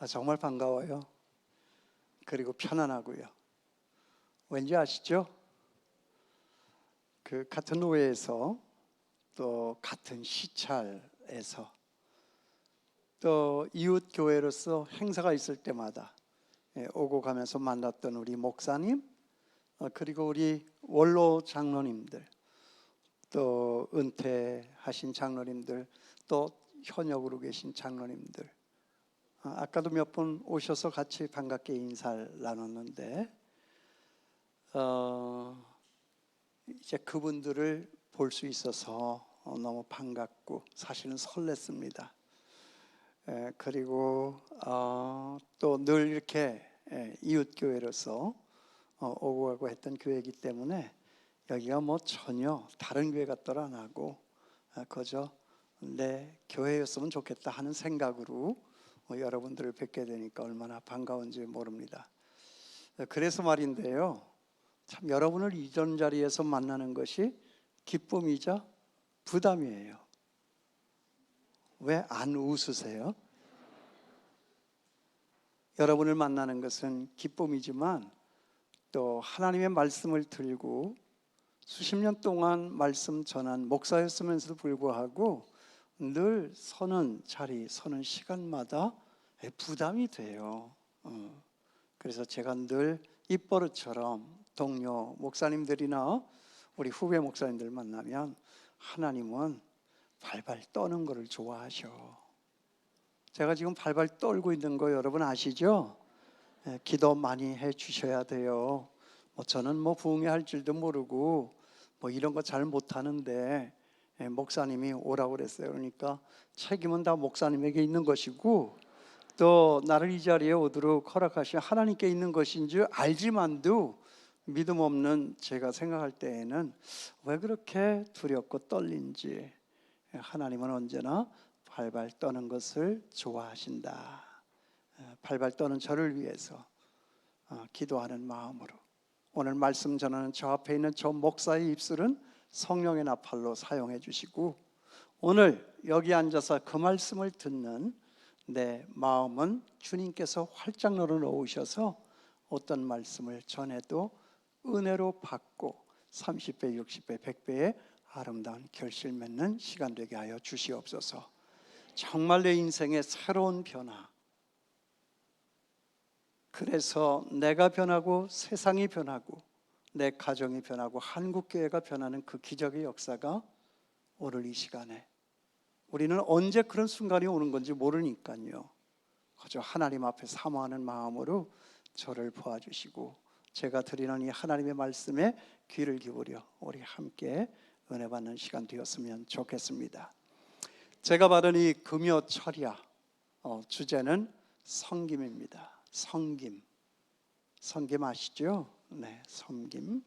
정말 반가워요. 그리고 편안하고요. 왠지 아시죠? 그 같은 노예에서 또 같은 시찰에서 또 이웃 교회로서 행사가 있을 때마다 오고 가면서 만났던 우리 목사님, 그리고 우리 원로 장로님들, 또 은퇴하신 장로님들, 또 현역으로 계신 장로님들, 아까도 몇 분 오셔서 같이 반갑게 인사를 나눴는데 이제 그분들을 볼 수 있어서 너무 반갑고 사실은 설렜습니다. 그리고 또 늘 이렇게 이웃교회로서 오고 가고 했던 교회이기 때문에 여기가 뭐 전혀 다른 교회 같더라 안 하고 그저 내 교회였으면 좋겠다 하는 생각으로 여러분들을 뵙게 되니까 얼마나 반가운지 모릅니다. 그래서 말인데요, 참 여러분을 이전 자리에서 만나는 것이 기쁨이자 부담이에요. 왜 안 웃으세요? 여러분을 만나는 것은 기쁨이지만 또 하나님의 말씀을 들고 수십 년 동안 말씀 전한 목사였으면서도 불구하고 늘 서는 자리, 서는 시간마다 부담이 돼요. 그래서 제가 늘 입버릇처럼 동료 목사님들이나 우리 후배 목사님들 만나면 하나님은 발발 떠는 것을 좋아하셔. 제가 지금 발발 떨고 있는 거 여러분 아시죠? 기도 많이 해 주셔야 돼요. 저는 부흥회 할 줄도 모르고 이런 거 잘 못하는데 목사님이 오라고 그랬어요. 그러니까 책임은 다 목사님에게 있는 것이고 또 나를 이 자리에 오도록 허락하신 하나님께 있는 것인 줄 알지만도 믿음 없는 제가 생각할 때에는 왜 그렇게 두렵고 떨린지, 하나님은 언제나 발발 떠는 것을 좋아하신다. 발발 떠는 저를 위해서 기도하는 마음으로 오늘 말씀 전하는 저 앞에 있는 저 목사의 입술은 성령의 나팔로 사용해 주시고 오늘 여기 앉아서 그 말씀을 듣는 내 마음은 주님께서 활짝 열어 놓으셔서 어떤 말씀을 전해도 은혜로 받고 30배, 60배, 100배의 아름다운 결실 맺는 시간 되게 하여 주시옵소서. 정말 내 인생의 새로운 변화, 그래서 내가 변하고 세상이 변하고 내 가정이 변하고 한국교회가 변하는 그 기적의 역사가 오늘 이 시간에 우리는 언제 그런 순간이 오는 건지 모르니까요. 그저 하나님 앞에 사모하는 마음으로 저를 보아주시고 제가 드리는 이 하나님의 말씀에 귀를 기울여 우리 함께 은혜 받는 시간 되었으면 좋겠습니다. 제가 받은 이 금요 철야 주제는 섬김입니다. 섬김 아시죠? 네, 섬김.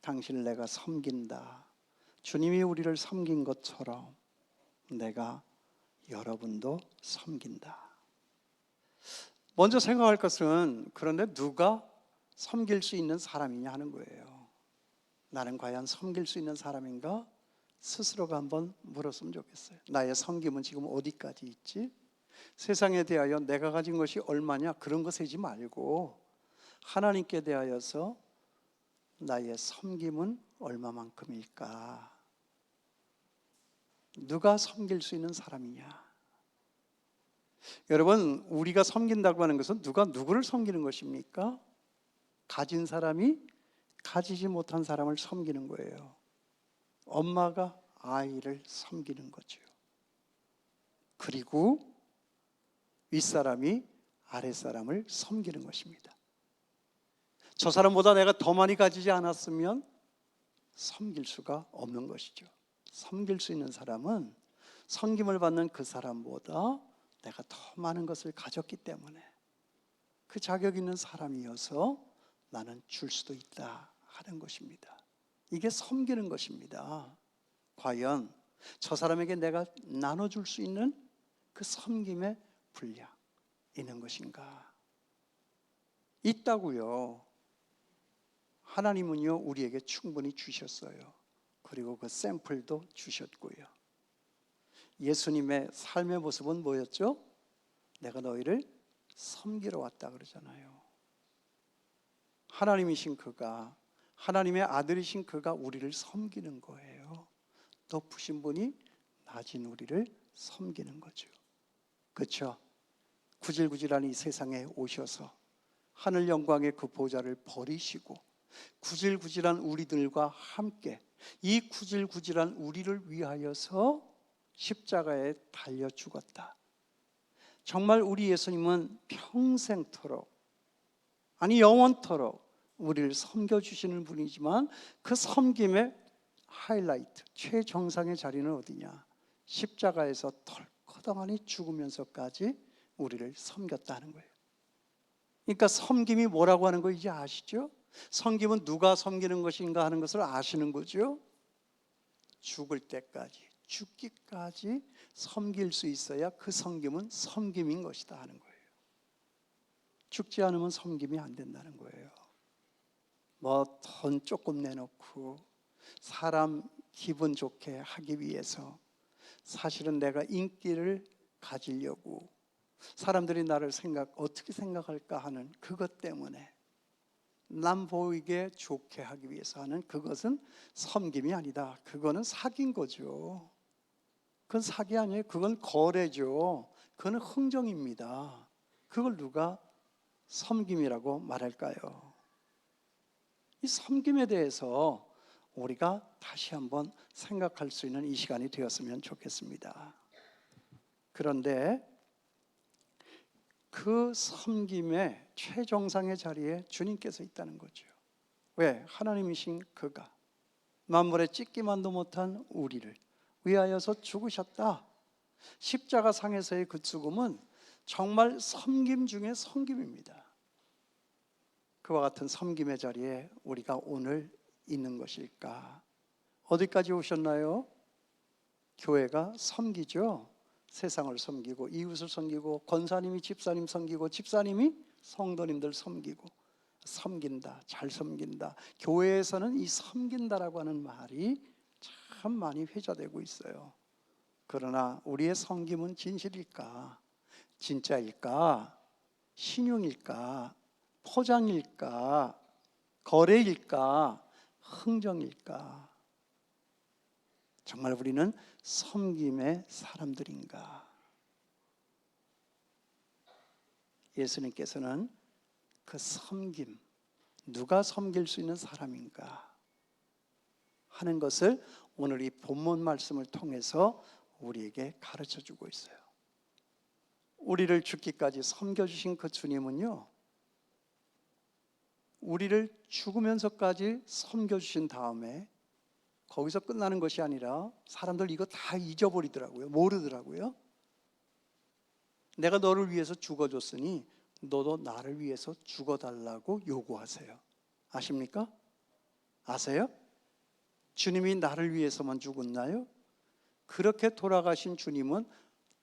당신을 내가 섬긴다. 주님이 우리를 섬긴 것처럼 내가 여러분도 섬긴다. 먼저 생각할 것은 그런데 누가 섬길 수 있는 사람이냐 하는 거예요. 나는 과연 섬길 수 있는 사람인가? 스스로가 한번 물었으면 좋겠어요. 나의 섬김은 지금 어디까지 있지? 세상에 대하여 내가 가진 것이 얼마냐 그런 거 세지 말고 하나님께 대하여서 나의 섬김은 얼마만큼일까? 누가 섬길 수 있는 사람이냐? 여러분, 우리가 섬긴다고 하는 것은 누가 누구를 섬기는 것입니까? 가진 사람이 가지지 못한 사람을 섬기는 거예요. 엄마가 아이를 섬기는 거죠. 그리고 윗사람이 아랫사람을 섬기는 것입니다. 저 사람보다 내가 더 많이 가지지 않았으면 섬길 수가 없는 것이죠. 섬길 수 있는 사람은 섬김을 받는 그 사람보다 내가 더 많은 것을 가졌기 때문에 그 자격 있는 사람이어서 나는 줄 수도 있다 하는 것입니다. 이게 섬기는 것입니다. 과연 저 사람에게 내가 나눠줄 수 있는 그 섬김의 분량 있는 것인가? 있다고요. 하나님은요 우리에게 충분히 주셨어요. 그리고 그 샘플도 주셨고요. 예수님의 삶의 모습은 뭐였죠? 내가 너희를 섬기러 왔다 그러잖아요. 하나님이신 그가, 하나님의 아들이신 그가 우리를 섬기는 거예요. 높으신 분이 낮은 우리를 섬기는 거죠. 그렇죠? 구질구질한 이 세상에 오셔서 하늘 영광의 그 보좌를 버리시고 구질구질한 우리들과 함께 이 구질구질한 우리를 위하여서 십자가에 달려 죽었다. 정말 우리 예수님은 평생토록, 아니 영원토록 우리를 섬겨주시는 분이지만 그 섬김의 하이라이트, 최정상의 자리는 어디냐? 십자가에서 털커덩하니 죽으면서까지 우리를 섬겼다는 거예요. 그러니까 섬김이 뭐라고 하는 거 이제 아시죠? 섬김은 누가 섬기는 것인가 하는 것을 아시는 거죠. 죽을 때까지, 죽기까지 섬길 수 있어야 그 섬김은 섬김인 것이다 하는 거예요. 죽지 않으면 섬김이 안 된다는 거예요. 뭐 돈 조금 내놓고 사람 기분 좋게 하기 위해서, 사실은 내가 인기를 가지려고 사람들이 나를 어떻게 생각할까 하는 그것 때문에 남 보이게 좋게 하기 위해서 하는 그것은 섬김이 아니다. 그거는 사기인 거죠. 그건 사기 아니에요. 그건 거래죠. 그건 흥정입니다. 그걸 누가 섬김이라고 말할까요? 이 섬김에 대해서 우리가 다시 한번 생각할 수 있는 이 시간이 되었으면 좋겠습니다. 그런데 그 섬김의 최정상의 자리에 주님께서 있다는 거죠. 왜? 하나님이신 그가 만물에 찢기만도 못한 우리를 위하여서 죽으셨다. 십자가 상에서의 그 죽음은 정말 섬김 중에 섬김입니다. 그와 같은 섬김의 자리에 우리가 오늘 있는 것일까? 어디까지 오셨나요? 교회가 섬기죠. 세상을 섬기고 이웃을 섬기고 권사님이 집사님 섬기고 집사님이 성도님들 섬기고 섬긴다, 잘 섬긴다. 교회에서는 이 섬긴다라고 하는 말이 참 많이 회자되고 있어요. 그러나 우리의 섬김은 진실일까? 진짜일까? 신용일까? 포장일까? 거래일까? 흥정일까? 정말 우리는 섬김의 사람들인가? 예수님께서는 그 섬김, 누가 섬길 수 있는 사람인가 하는 것을 오늘 이 본문 말씀을 통해서 우리에게 가르쳐 주고 있어요. 우리를 죽기까지 섬겨주신 그 주님은요, 우리를 죽으면서까지 섬겨주신 다음에 거기서 끝나는 것이 아니라 사람들 이거 다 잊어버리더라고요. 모르더라고요. 내가 너를 위해서 죽어줬으니 너도 나를 위해서 죽어달라고 요구하세요. 아십니까? 아세요? 주님이 나를 위해서만 죽었나요? 그렇게 돌아가신 주님은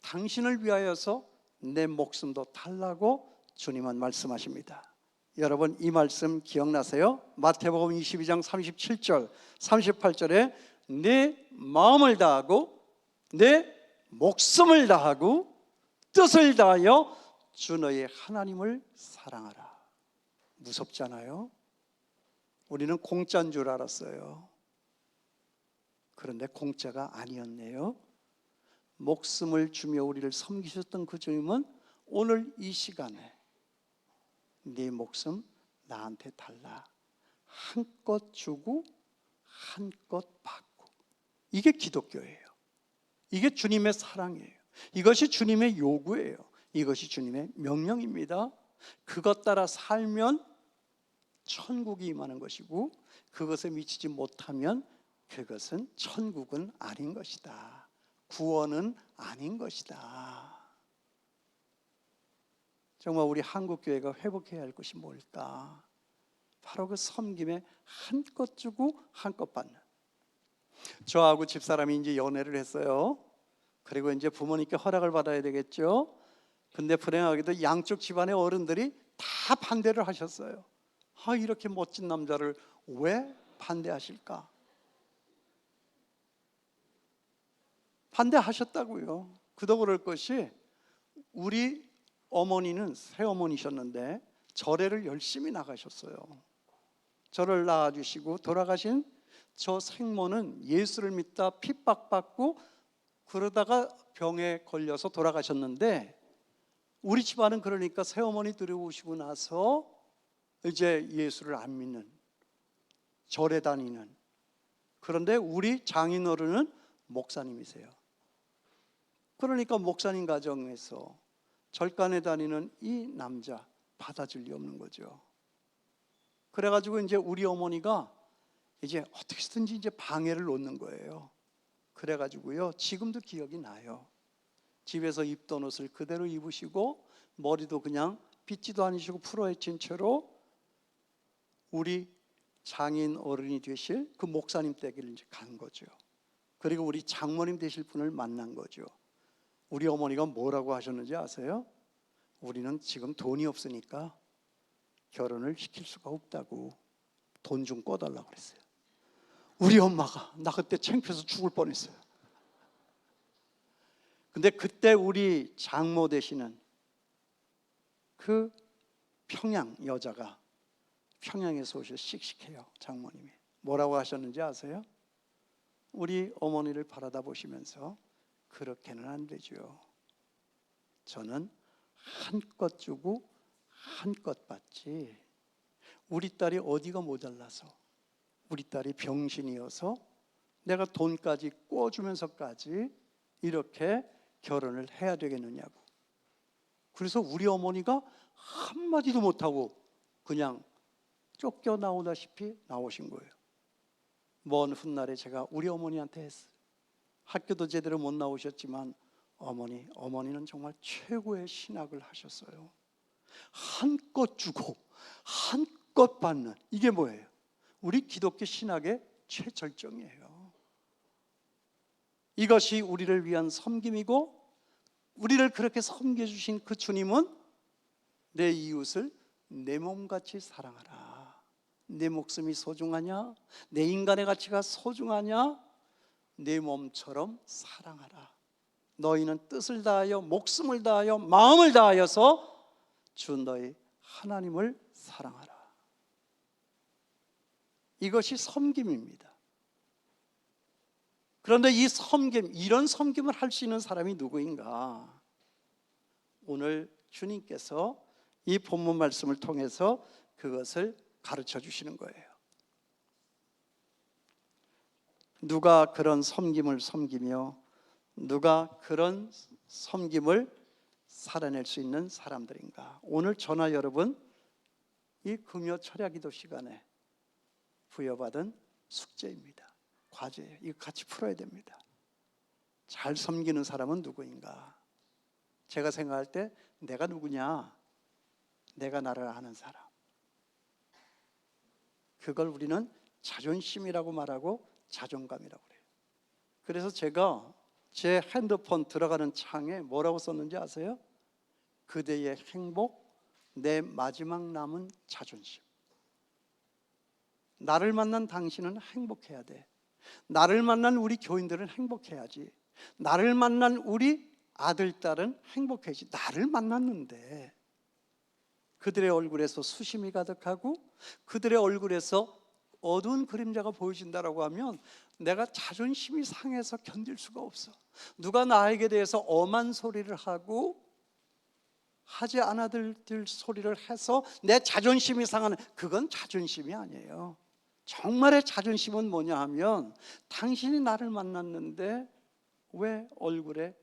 당신을 위하여서 내 목숨도 달라고 주님은 말씀하십니다. 여러분 이 말씀 기억나세요? 마태복음 22장 37절 38절에 내 마음을 다하고 내 목숨을 다하고 뜻을 다하여 주 너의 하나님을 사랑하라. 무섭잖아요. 우리는 공짜인 줄 알았어요. 그런데 공짜가 아니었네요. 목숨을 주며 우리를 섬기셨던 그 주님은 오늘 이 시간에 네 목숨 나한테 달라. 한껏 주고 한껏 받고. 이게 기독교예요. 이게 주님의 사랑이에요. 이것이 주님의 요구예요. 이것이 주님의 명령입니다. 그것 따라 살면 천국이 임하는 것이고 그것에 미치지 못하면 그것은 천국은 아닌 것이다. 구원은 아닌 것이다. 정말 우리 한국교회가 회복해야 할 것이 뭘까? 바로 그 섬김에 한껏 주고 한껏 받는. 저하고 집사람이 이제 연애를 했어요. 그리고 이제 부모님께 허락을 받아야 되겠죠. 근데 불행하게도 양쪽 집안의 어른들이 다 반대를 하셨어요. 이렇게 멋진 남자를 왜 반대하실까? 반대하셨다고요. 그도 그럴 것이 우리 어머니는 새어머니셨는데 절에를 열심히 나가셨어요. 절을 나와주시고 돌아가신 저 생모는 예수를 믿다 핍박받고 그러다가 병에 걸려서 돌아가셨는데, 우리 집안은 그러니까 새어머니 들여오시고 나서 이제 예수를 안 믿는, 절에 다니는. 그런데 우리 장인어른은 목사님이세요. 그러니까 목사님 가정에서 절간에 다니는 이 남자 받아줄 리 없는 거죠. 그래가지고 이제 우리 어머니가 이제 어떻게든지 이제 방해를 놓는 거예요. 그래가지고요, 지금도 기억이 나요. 집에서 입던 옷을 그대로 입으시고 머리도 그냥 빗지도 않으시고 풀어헤친 채로 우리 장인 어른이 되실 그 목사님 댁을 이제 간 거죠. 그리고 우리 장모님 되실 분을 만난 거죠. 우리 어머니가 뭐라고 하셨는지 아세요? 우리는 지금 돈이 없으니까 결혼을 시킬 수가 없다고 돈 좀 꿔달라고 그랬어요. 우리 엄마가, 나 그때 창피해서 죽을 뻔했어요. 근데 그때 우리 장모 되시는 그 평양 여자가, 평양에서 오셔서 씩씩해요. 장모님이 뭐라고 하셨는지 아세요? 우리 어머니를 바라다 보시면서 그렇게는 안 되죠. 저는 한껏 주고 한껏 받지, 우리 딸이 어디가 모자라서, 우리 딸이 병신이어서 내가 돈까지 꿔주면서까지 이렇게 결혼을 해야 되겠느냐고. 그래서 우리 어머니가 한마디도 못하고 그냥 쫓겨나오다시피 나오신 거예요. 먼 훗날에 제가 우리 어머니한테 했어요. 학교도 제대로 못 나오셨지만 어머니는 정말 최고의 신학을 하셨어요. 한껏 주고 한껏 받는, 이게 뭐예요? 우리 기독교 신학의 최절정이에요. 이것이 우리를 위한 섬김이고, 우리를 그렇게 섬겨주신 그 주님은 내 이웃을 내 몸같이 사랑하라. 내 목숨이 소중하냐? 내 인간의 가치가 소중하냐? 내 몸처럼 사랑하라. 너희는 뜻을 다하여 목숨을 다하여 마음을 다하여서 주 너희 하나님을 사랑하라. 이것이 섬김입니다. 그런데 이 섬김, 이런 섬김을 할 수 있는 사람이 누구인가? 오늘 주님께서 이 본문 말씀을 통해서 그것을 가르쳐 주시는 거예요. 누가 그런 섬김을 섬기며 누가 그런 섬김을 살아낼 수 있는 사람들인가? 오늘 저나 여러분 이 금요 철야기도 시간에 부여받은 숙제입니다. 과제예요. 이거 같이 풀어야 됩니다. 잘 섬기는 사람은 누구인가? 제가 생각할 때 내가 누구냐? 내가 나를 아는 사람. 그걸 우리는 자존심이라고 말하고 자존감이라고 그래요. 그래서 제가 제 핸드폰 들어가는 창에 뭐라고 썼는지 아세요? 그대의 행복, 내 마지막 남은 자존심. 나를 만난 당신은 행복해야 돼. 나를 만난 우리 교인들은 행복해야지. 나를 만난 우리 아들, 딸은 행복해야지. 나를 만났는데 그들의 얼굴에서 수심이 가득하고 그들의 얼굴에서 어두운 그림자가 보여진다라고 하면 내가 자존심이 상해서 견딜 수가 없어. 누가 나에게 대해서 엄한 소리를 하고 하지 않아들 소리를 해서 내 자존심이 상하는, 그건 자존심이 아니에요. 정말의 자존심은 뭐냐 하면, 당신이 나를 만났는데 왜 얼굴에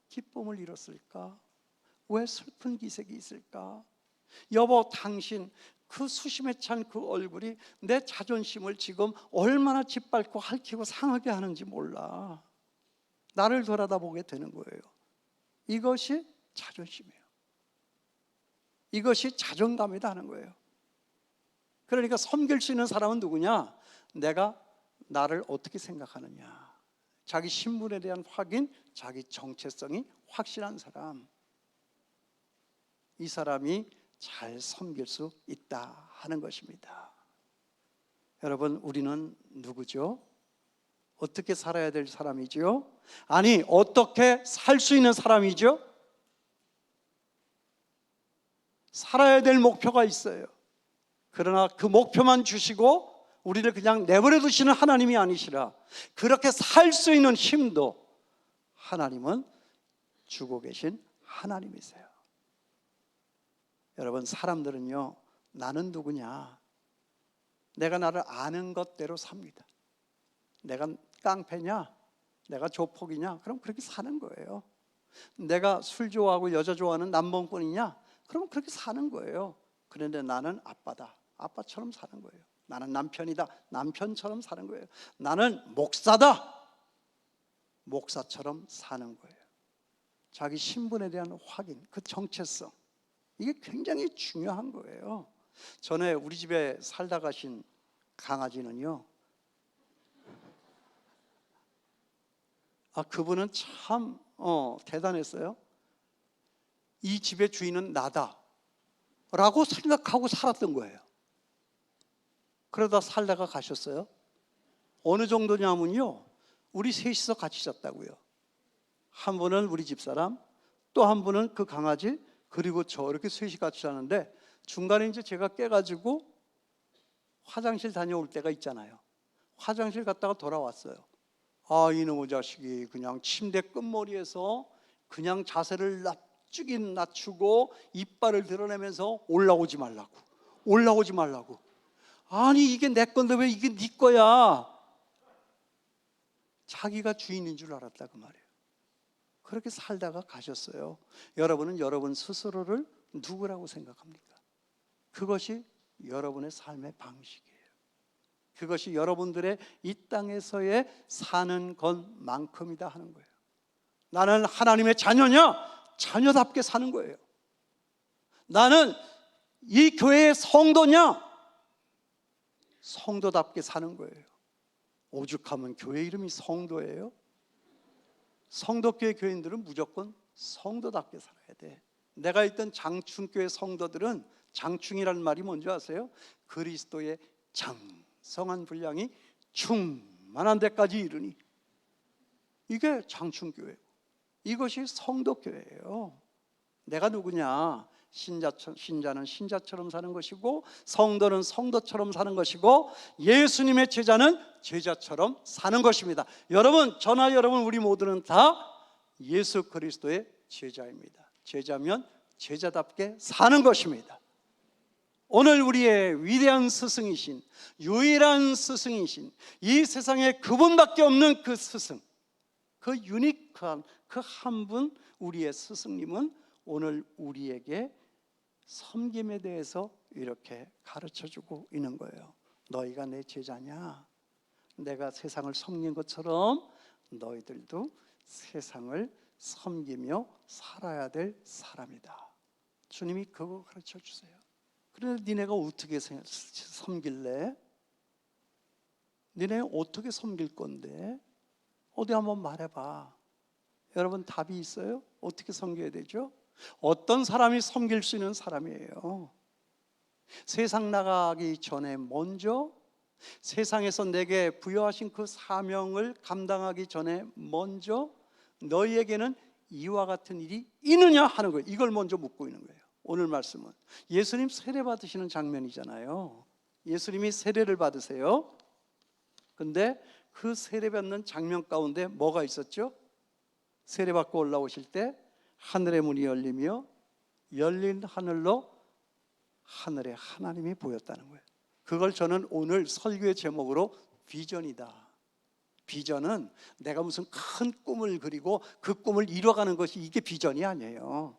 기쁨을 잃었을까? 왜 슬픈 기색이 있을까? 여보, 당신 그 수심에 찬 그 얼굴이 내 자존심을 지금 얼마나 짓밟고 핥히고 상하게 하는지 몰라. 나를 돌아다보게 되는 거예요. 이것이 자존심이에요. 이것이 자존감이다 하는 거예요. 그러니까 섬길 수 있는 사람은 누구냐? 내가 나를 어떻게 생각하느냐, 자기 신분에 대한 확인, 자기 정체성이 확실한 사람, 이 사람이 잘 섬길 수 있다 하는 것입니다. 여러분, 우리는 누구죠? 어떻게 살아야 될 사람이죠? 아니, 어떻게 살 수 있는 사람이죠? 살아야 될 목표가 있어요. 그러나 그 목표만 주시고 우리를 그냥 내버려 두시는 하나님이 아니시라 그렇게 살 수 있는 힘도 하나님은 주고 계신 하나님이세요. 여러분, 사람들은요, 나는 누구냐, 내가 나를 아는 것대로 삽니다. 내가 깡패냐, 내가 조폭이냐, 그럼 그렇게 사는 거예요. 내가 술 좋아하고 여자 좋아하는 남봉꾼이냐, 그럼 그렇게 사는 거예요. 그런데 나는 아빠다, 아빠처럼 사는 거예요. 나는 남편이다, 남편처럼 사는 거예요. 나는 목사다, 목사처럼 사는 거예요. 자기 신분에 대한 확인, 그 정체성, 이게 굉장히 중요한 거예요. 전에 우리 집에 살다 가신 강아지는요, 그분은 참 대단했어요. 이 집의 주인은 나다 라고 생각하고 살았던 거예요. 그러다 살다가 가셨어요. 어느 정도냐면요, 우리 셋이서 같이 잤다고요. 한 분은 우리 집사람, 또 한 분은 그 강아지, 그리고 저, 이렇게 셋이 같이 자는데 중간에 이제 제가 깨가지고 화장실 다녀올 때가 있잖아요. 화장실 갔다가 돌아왔어요. 이놈의 자식이 그냥 침대 끝머리에서 그냥 자세를 납죽인 낮추고 이빨을 드러내면서 올라오지 말라고. 아니, 이게 내 건데 왜 이게 네 거야? 자기가 주인인 줄 알았다 그 말이에요. 그렇게 살다가 가셨어요. 여러분은 여러분 스스로를 누구라고 생각합니까? 그것이 여러분의 삶의 방식이에요. 그것이 여러분들의 이 땅에서의 사는 것만큼이다 하는 거예요. 나는 하나님의 자녀냐? 자녀답게 사는 거예요. 나는 이 교회의 성도냐? 성도답게 사는 거예요. 오죽하면 교회 이름이 성도예요? 성도교회 교인들은 무조건 성도답게 살아야 돼. 내가 있던 장충교회 성도들은, 장충이라는 말이 뭔지 아세요? 그리스도의 장성한 분량이 충만한 데까지 이르니, 이게 장충교회, 이것이 성도교회예요. 내가 누구냐? 신자는 신자처럼 사는 것이고, 성도는 성도처럼 사는 것이고, 예수님의 제자는 제자처럼 사는 것입니다. 여러분, 저나 여러분, 우리 모두는 다 예수 그리스도의 제자입니다. 제자면 제자답게 사는 것입니다. 오늘 우리의 위대한 스승이신, 유일한 스승이신, 이 세상에 그분밖에 없는 그 스승, 그 유니크한 그 한 분, 우리의 스승님은 오늘 우리에게 섬김에 대해서 이렇게 가르쳐주고 있는 거예요. 너희가 내 제자냐? 내가 세상을 섬긴 것처럼 너희들도 세상을 섬기며 살아야 될 사람이다. 주님이 그거 가르쳐 주세요. 그런데 니네가 어떻게 섬길래? 니네 어떻게 섬길 건데? 어디 한번 말해봐. 여러분, 답이 있어요? 어떻게 섬겨야 되죠? 어떤 사람이 섬길 수 있는 사람이에요? 세상 나가기 전에 먼저, 세상에서 내게 부여하신 그 사명을 감당하기 전에 먼저 너희에게는 이와 같은 일이 있느냐 하는 거예요. 이걸 먼저 묻고 있는 거예요. 오늘 말씀은 예수님 세례 받으시는 장면이잖아요. 예수님이 세례를 받으세요. 근데 그 세례 받는 장면 가운데 뭐가 있었죠? 세례 받고 올라오실 때 하늘의 문이 열리며 열린 하늘로 하늘에 하나님이 보였다는 거예요. 그걸 저는 오늘 설교의 제목으로 비전이다. 비전은 내가 무슨 큰 꿈을 그리고 그 꿈을 이뤄가는 것이, 이게 비전이 아니에요.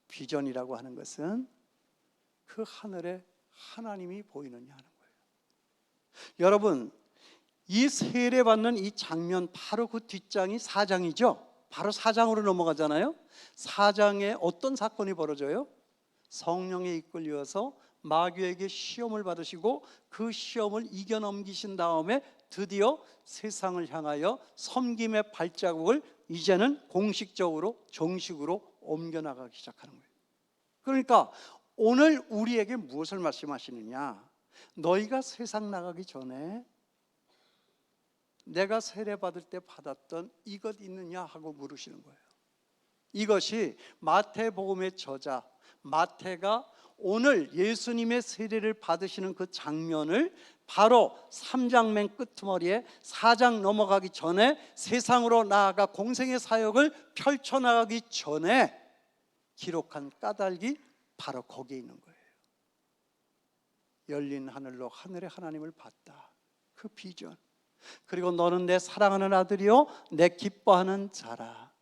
비전이라고 하는 것은 그 하늘에 하나님이 보이느냐 하는 거예요. 여러분, 이 세례받는 이 장면, 바로 그 뒷장이 4장이죠. 바로 4장으로 넘어가잖아요. 4장에 어떤 사건이 벌어져요? 성령에 이끌려서 마귀에게 시험을 받으시고 그 시험을 이겨넘기신 다음에 드디어 세상을 향하여 섬김의 발자국을 이제는 공식적으로, 정식으로 옮겨나가기 시작하는 거예요. 그러니까 오늘 우리에게 무엇을 말씀하시느냐? 너희가 세상 나가기 전에 내가 세례받을 때 받았던 이것 있느냐 하고 물으시는 거예요. 이것이 마태복음의 저자 마태가 오늘 예수님의 세례를 받으시는 그 장면을 바로 3장 맨 끄트머리에 4장 넘어가기 전에 세상으로 나아가 공생의 사역을 펼쳐나가기 전에 기록한 까닭이 바로 거기에 있는 거예요. 열린 하늘로 하늘의 하나님을 봤다. 그 비전. 그리고 너는 내 사랑하는 아들이요 내 기뻐하는 자라.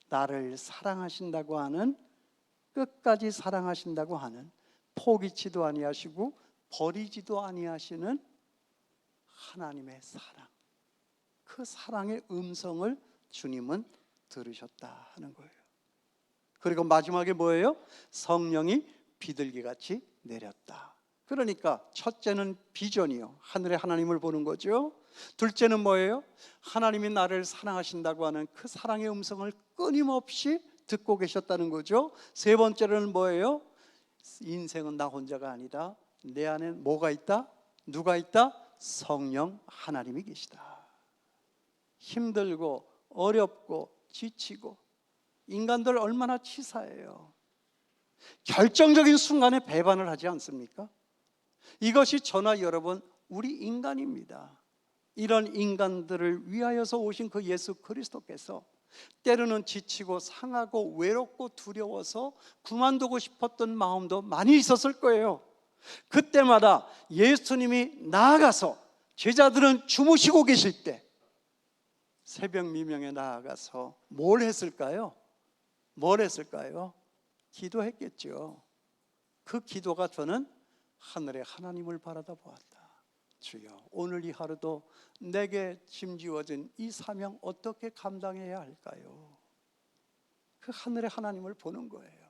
나를 사랑하신다고 하는, 끝까지 사랑하신다고 하는, 포기치도 아니하시고 버리지도 아니하시는 하나님의 사랑, 그 사랑의 음성을 주님은 들으셨다 하는 거예요. 그리고 마지막에 뭐예요? 성령이 비둘기같이 내렸다. 그러니까 첫째는 비전이요, 하늘의 하나님을 보는 거죠. 둘째는 뭐예요? 하나님이 나를 사랑하신다고 하는 그 사랑의 음성을 끊임없이 듣고 계셨다는 거죠. 세 번째는 뭐예요? 인생은 나 혼자가 아니다. 내 안에 뭐가 있다? 누가 있다? 성령 하나님이 계시다. 힘들고 어렵고 지치고 인간들 얼마나 치사해요. 결정적인 순간에 배반을 하지 않습니까? 이것이 저나 여러분 우리 인간입니다. 이런 인간들을 위하여서 오신 그 예수 그리스도께서 때로는 지치고 상하고 외롭고 두려워서 그만두고 싶었던 마음도 많이 있었을 거예요. 그때마다 예수님이 나아가서, 제자들은 주무시고 계실 때 새벽 미명에 나아가서 뭘 했을까요? 뭘 했을까요? 기도했겠죠. 그 기도가 저는 하늘의 하나님을 바라다 보았다. 주여, 오늘 이 하루도 내게 짐지어진 이 사명 어떻게 감당해야 할까요? 그 하늘의 하나님을 보는 거예요.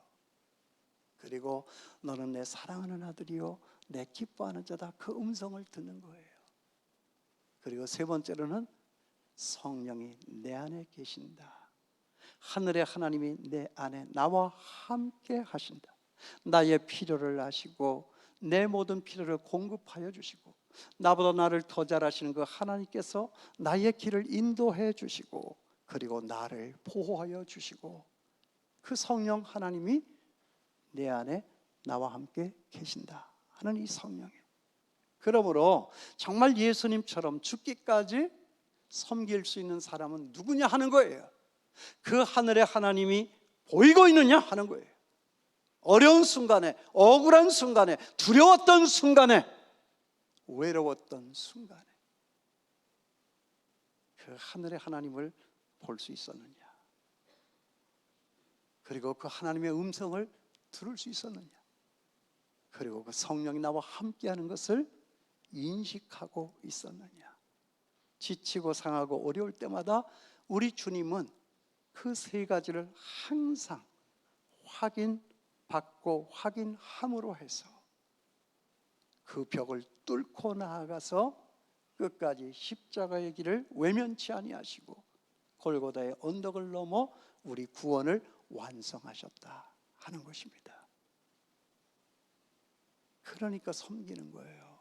그리고 너는 내 사랑하는 아들이요 내 기뻐하는 자다, 그 음성을 듣는 거예요. 그리고 세 번째로는 성령이 내 안에 계신다. 하늘의 하나님이 내 안에 나와 함께 하신다. 나의 필요를 아시고 내 모든 필요를 공급하여 주시고, 나보다 나를 더 잘 아시는 그 하나님께서 나의 길을 인도해 주시고, 그리고 나를 보호하여 주시고, 그 성령 하나님이 내 안에 나와 함께 계신다 하는 이 성령이에요. 그러므로 정말 예수님처럼 죽기까지 섬길 수 있는 사람은 누구냐 하는 거예요. 그 하늘의 하나님이 보이고 있느냐 하는 거예요. 어려운 순간에, 억울한 순간에, 두려웠던 순간에, 외로웠던 순간에 그 하늘의 하나님을 볼 수 있었느냐, 그리고 그 하나님의 음성을 들을 수 있었느냐, 그리고 그 성령이 나와 함께하는 것을 인식하고 있었느냐. 지치고 상하고 어려울 때마다 우리 주님은 그 세 가지를 항상 확인받고 확인함으로 해서 그 벽을 뚫고 나아가서 끝까지 십자가의 길을 외면치 아니하시고 골고다의 언덕을 넘어 우리 구원을 완성하셨다 하는 것입니다. 그러니까 섬기는 거예요.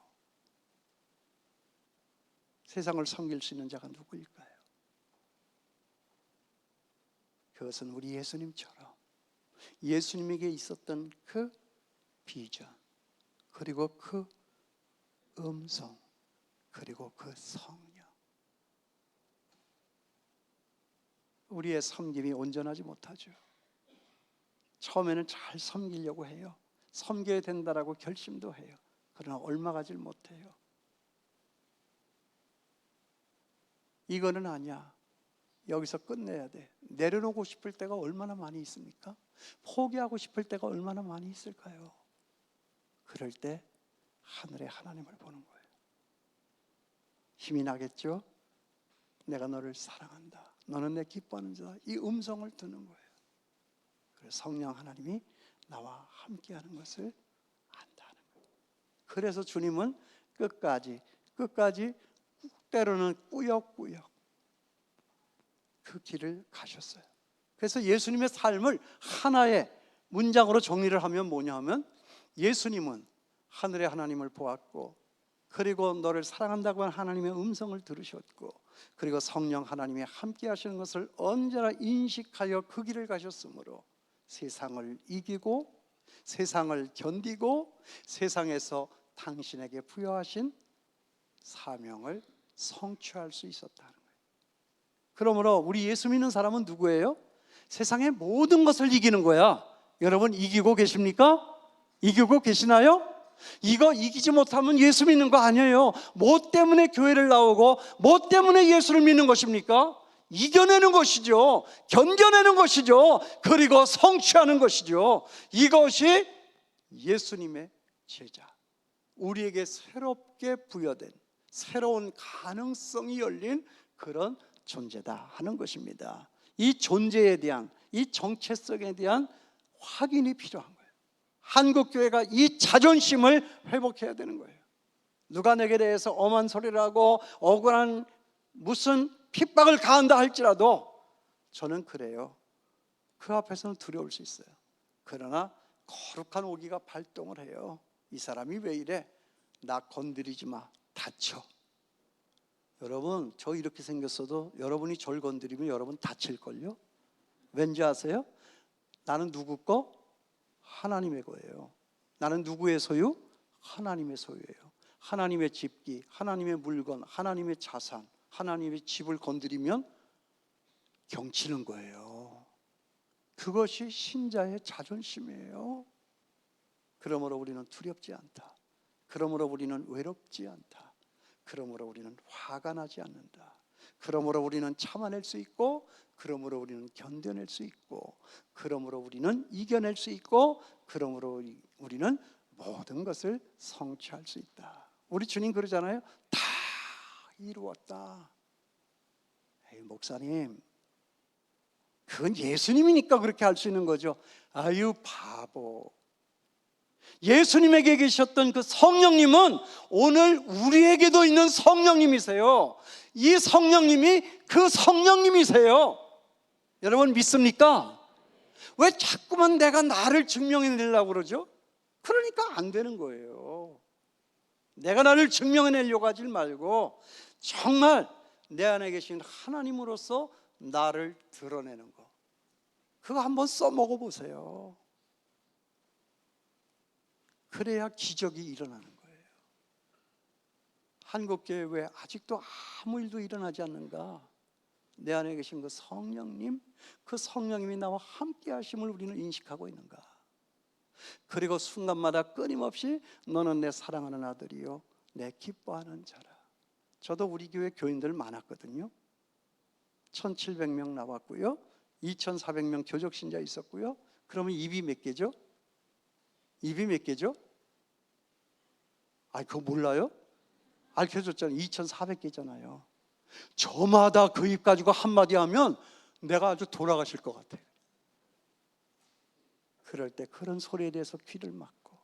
세상을 섬길 수 있는 자가 누구일까요? 그것은 우리 예수님처럼 예수님에게 있었던 그 비전, 그리고 그 음성, 그리고 그 성령. 우리의 섬김이 온전하지 못하죠. 처음에는 잘 섬기려고 해요. 섬겨야 된다라고 결심도 해요. 그러나 얼마 가질 못해요. 이거는 아니야, 여기서 끝내야 돼, 내려놓고 싶을 때가 얼마나 많이 있습니까? 포기하고 싶을 때가 얼마나 많이 있을까요? 그럴 때 하늘의 하나님을 보는 거예요. 힘이 나겠죠? 내가 너를 사랑한다, 너는 내 기뻐하는 자다, 이 음성을 듣는 거예요. 그래서 성령 하나님이 나와 함께하는 것을 안다는 거예요. 그래서 주님은 끝까지 때로는 꾸역꾸역 그 길을 가셨어요. 그래서 예수님의 삶을 하나의 문장으로 정리를 하면 뭐냐 하면, 예수님은 하늘의 하나님을 보았고, 그리고 너를 사랑한다고 하는 하나님의 음성을 들으셨고, 그리고 성령 하나님이 함께 하시는 것을 언제나 인식하여 그 길을 가셨으므로 세상을 이기고 세상을 견디고 세상에서 당신에게 부여하신 사명을 성취할 수 있었다는 거예요. 그러므로 우리 예수 믿는 사람은 누구예요? 세상의 모든 것을 이기는 거야. 여러분 이기고 계십니까? 이기고 계시나요? 이거 이기지 못하면 예수 믿는 거 아니에요. 뭐 때문에 교회를 나오고 뭐 때문에 예수를 믿는 것입니까? 이겨내는 것이죠. 견뎌내는 것이죠. 그리고 성취하는 것이죠. 이것이 예수님의 제자, 우리에게 새롭게 부여된 새로운 가능성이 열린 그런 존재다 하는 것입니다. 이 존재에 대한, 이 정체성에 대한 확인이 필요한 거예요. 한국교회가 이 자존심을 회복해야 되는 거예요. 누가 내게 대해서 엄한 소리를 하고 억울한 무슨 핍박을 가한다 할지라도 저는 그래요. 그 앞에서는 두려울 수 있어요. 그러나 거룩한 오기가 발동을 해요. 이 사람이 왜 이래? 나 건드리지 마. 다쳐. 여러분, 저 이렇게 생겼어도 여러분이 절 건드리면 여러분 다칠걸요? 왠지 아세요? 나는 누구 거? 하나님의 거예요. 나는 누구의 소유? 하나님의 소유예요. 하나님의 집기, 하나님의 물건, 하나님의 자산, 하나님의 집을 건드리면 경치는 거예요. 그것이 신자의 자존심이에요. 그러므로 우리는 두렵지 않다. 그러므로 우리는 외롭지 않다. 그러므로 우리는 화가 나지 않는다. 그러므로 우리는 참아낼 수 있고, 그러므로 우리는 견뎌낼 수 있고, 그러므로 우리는 이겨낼 수 있고, 그러므로 우리는 모든 것을 성취할 수 있다. 우리 주님 그러잖아요. 다 이루었다. 에이, 목사님, 그건 예수님이니까 그렇게 할 수 있는 거죠. 아유 바보. 예수님에게 계셨던 그 성령님은 오늘 우리에게도 있는 성령님이세요. 이 성령님이 그 성령님이세요. 여러분 믿습니까? 왜 자꾸만 내가 나를 증명해내려고 그러죠? 그러니까 안 되는 거예요. 내가 나를 증명해내려고 하지 말고 정말 내 안에 계신 하나님으로서 나를 드러내는 거, 그거 한번 써먹어 보세요. 그래야 기적이 일어나는 거예요. 한국교회 왜 아직도 아무 일도 일어나지 않는가? 내 안에 계신 그 성령님, 그 성령님이 나와 함께 하심을 우리는 인식하고 있는가? 그리고 순간마다 끊임없이 너는 내 사랑하는 아들이요 내 기뻐하는 자라. 저도 우리 교회 교인들 많았거든요. 1700명 나왔고요, 2400명 교적신자 있었고요. 그러면 입이 몇 개죠? 입이 몇 개죠? 그거 몰라요? 알려줬잖아요. 2400개잖아요. 저마다 그 입 가지고 한마디 하면 내가 아주 돌아가실 것 같아요. 그럴 때 그런 소리에 대해서 귀를 막고,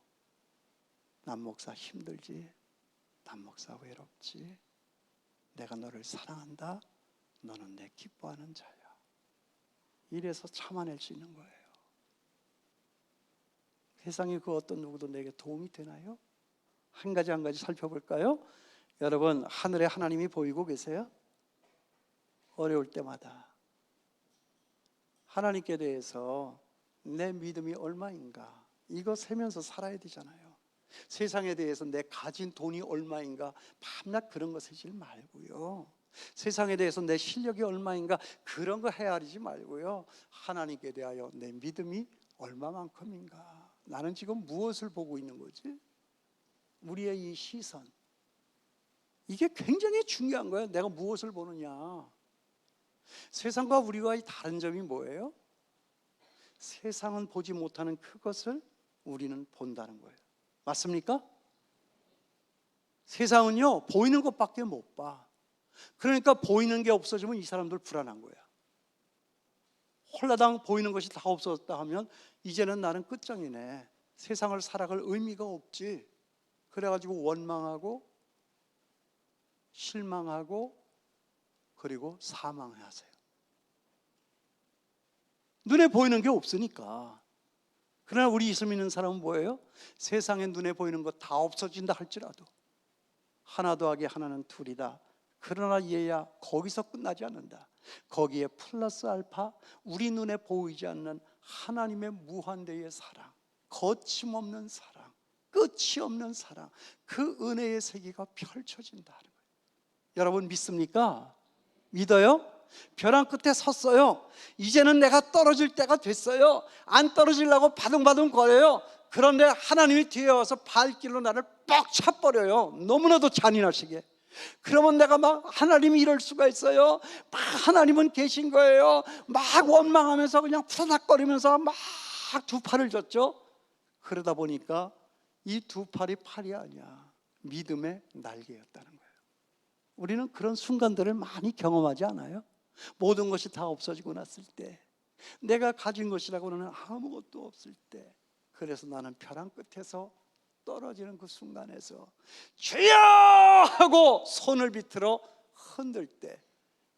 남 목사 힘들지? 남 목사 외롭지? 내가 너를 사랑한다. 너는 내 기뻐하는 자야. 이래서 참아낼 수 있는 거예요. 세상에 그 어떤 누구도 내게 도움이 되나요? 한 가지 한 가지 살펴볼까요? 여러분, 하늘에 하나님이 보이고 계세요? 어려울 때마다 하나님께 대해서 내 믿음이 얼마인가, 이거 세면서 살아야 되잖아요. 세상에 대해서 내 가진 돈이 얼마인가 밤낮 그런 거 세지 말고요. 세상에 대해서 내 실력이 얼마인가 그런 거 헤아리지 말고요. 하나님께 대하여 내 믿음이 얼마만큼인가, 나는 지금 무엇을 보고 있는 거지? 우리의 이 시선, 이게 굉장히 중요한 거예요. 내가 무엇을 보느냐. 세상과 우리와의 다른 점이 뭐예요? 세상은 보지 못하는 그것을 우리는 본다는 거예요. 맞습니까? 세상은요 보이는 것밖에 못 봐. 그러니까 보이는 게 없어지면 이 사람들 불안한 거야. 홀라당 보이는 것이 다 없어졌다 하면 이제는 나는 끝장이네, 세상을 살아갈 의미가 없지. 그래가지고 원망하고 실망하고 그리고 사망하세요. 눈에 보이는 게 없으니까. 그러나 우리 예수 믿는 사람은 뭐예요? 세상에 눈에 보이는 거 다 없어진다 할지라도 하나 더하기 하나는 둘이다. 그러나 얘야 거기서 끝나지 않는다. 거기에 플러스 알파, 우리 눈에 보이지 않는 하나님의 무한대의 사랑, 거침없는 사랑, 끝이 없는 사랑, 그 은혜의 세계가 펼쳐진다는 거예요. 여러분 믿습니까? 믿어요? 벼랑 끝에 섰어요. 이제는 내가 떨어질 때가 됐어요. 안 떨어지려고 바둥바둥 거려요. 그런데 하나님이 뒤에 와서 발길로 나를 뻑 차버려요. 너무나도 잔인하시게. 그러면 내가 막 하나님이 이럴 수가 있어요? 막 하나님은 계신 거예요. 막 원망하면서 그냥 푸닥거리면서 막 두 팔을 졌죠. 그러다 보니까 이 두 팔이 팔이 아니야, 믿음의 날개였다는 거예요. 우리는 그런 순간들을 많이 경험하지 않아요? 모든 것이 다 없어지고 났을 때, 내가 가진 것이라고는 아무것도 없을 때, 그래서 나는 벼랑 끝에서 떨어지는 그 순간에서 주여 하고 손을 비틀어 흔들 때,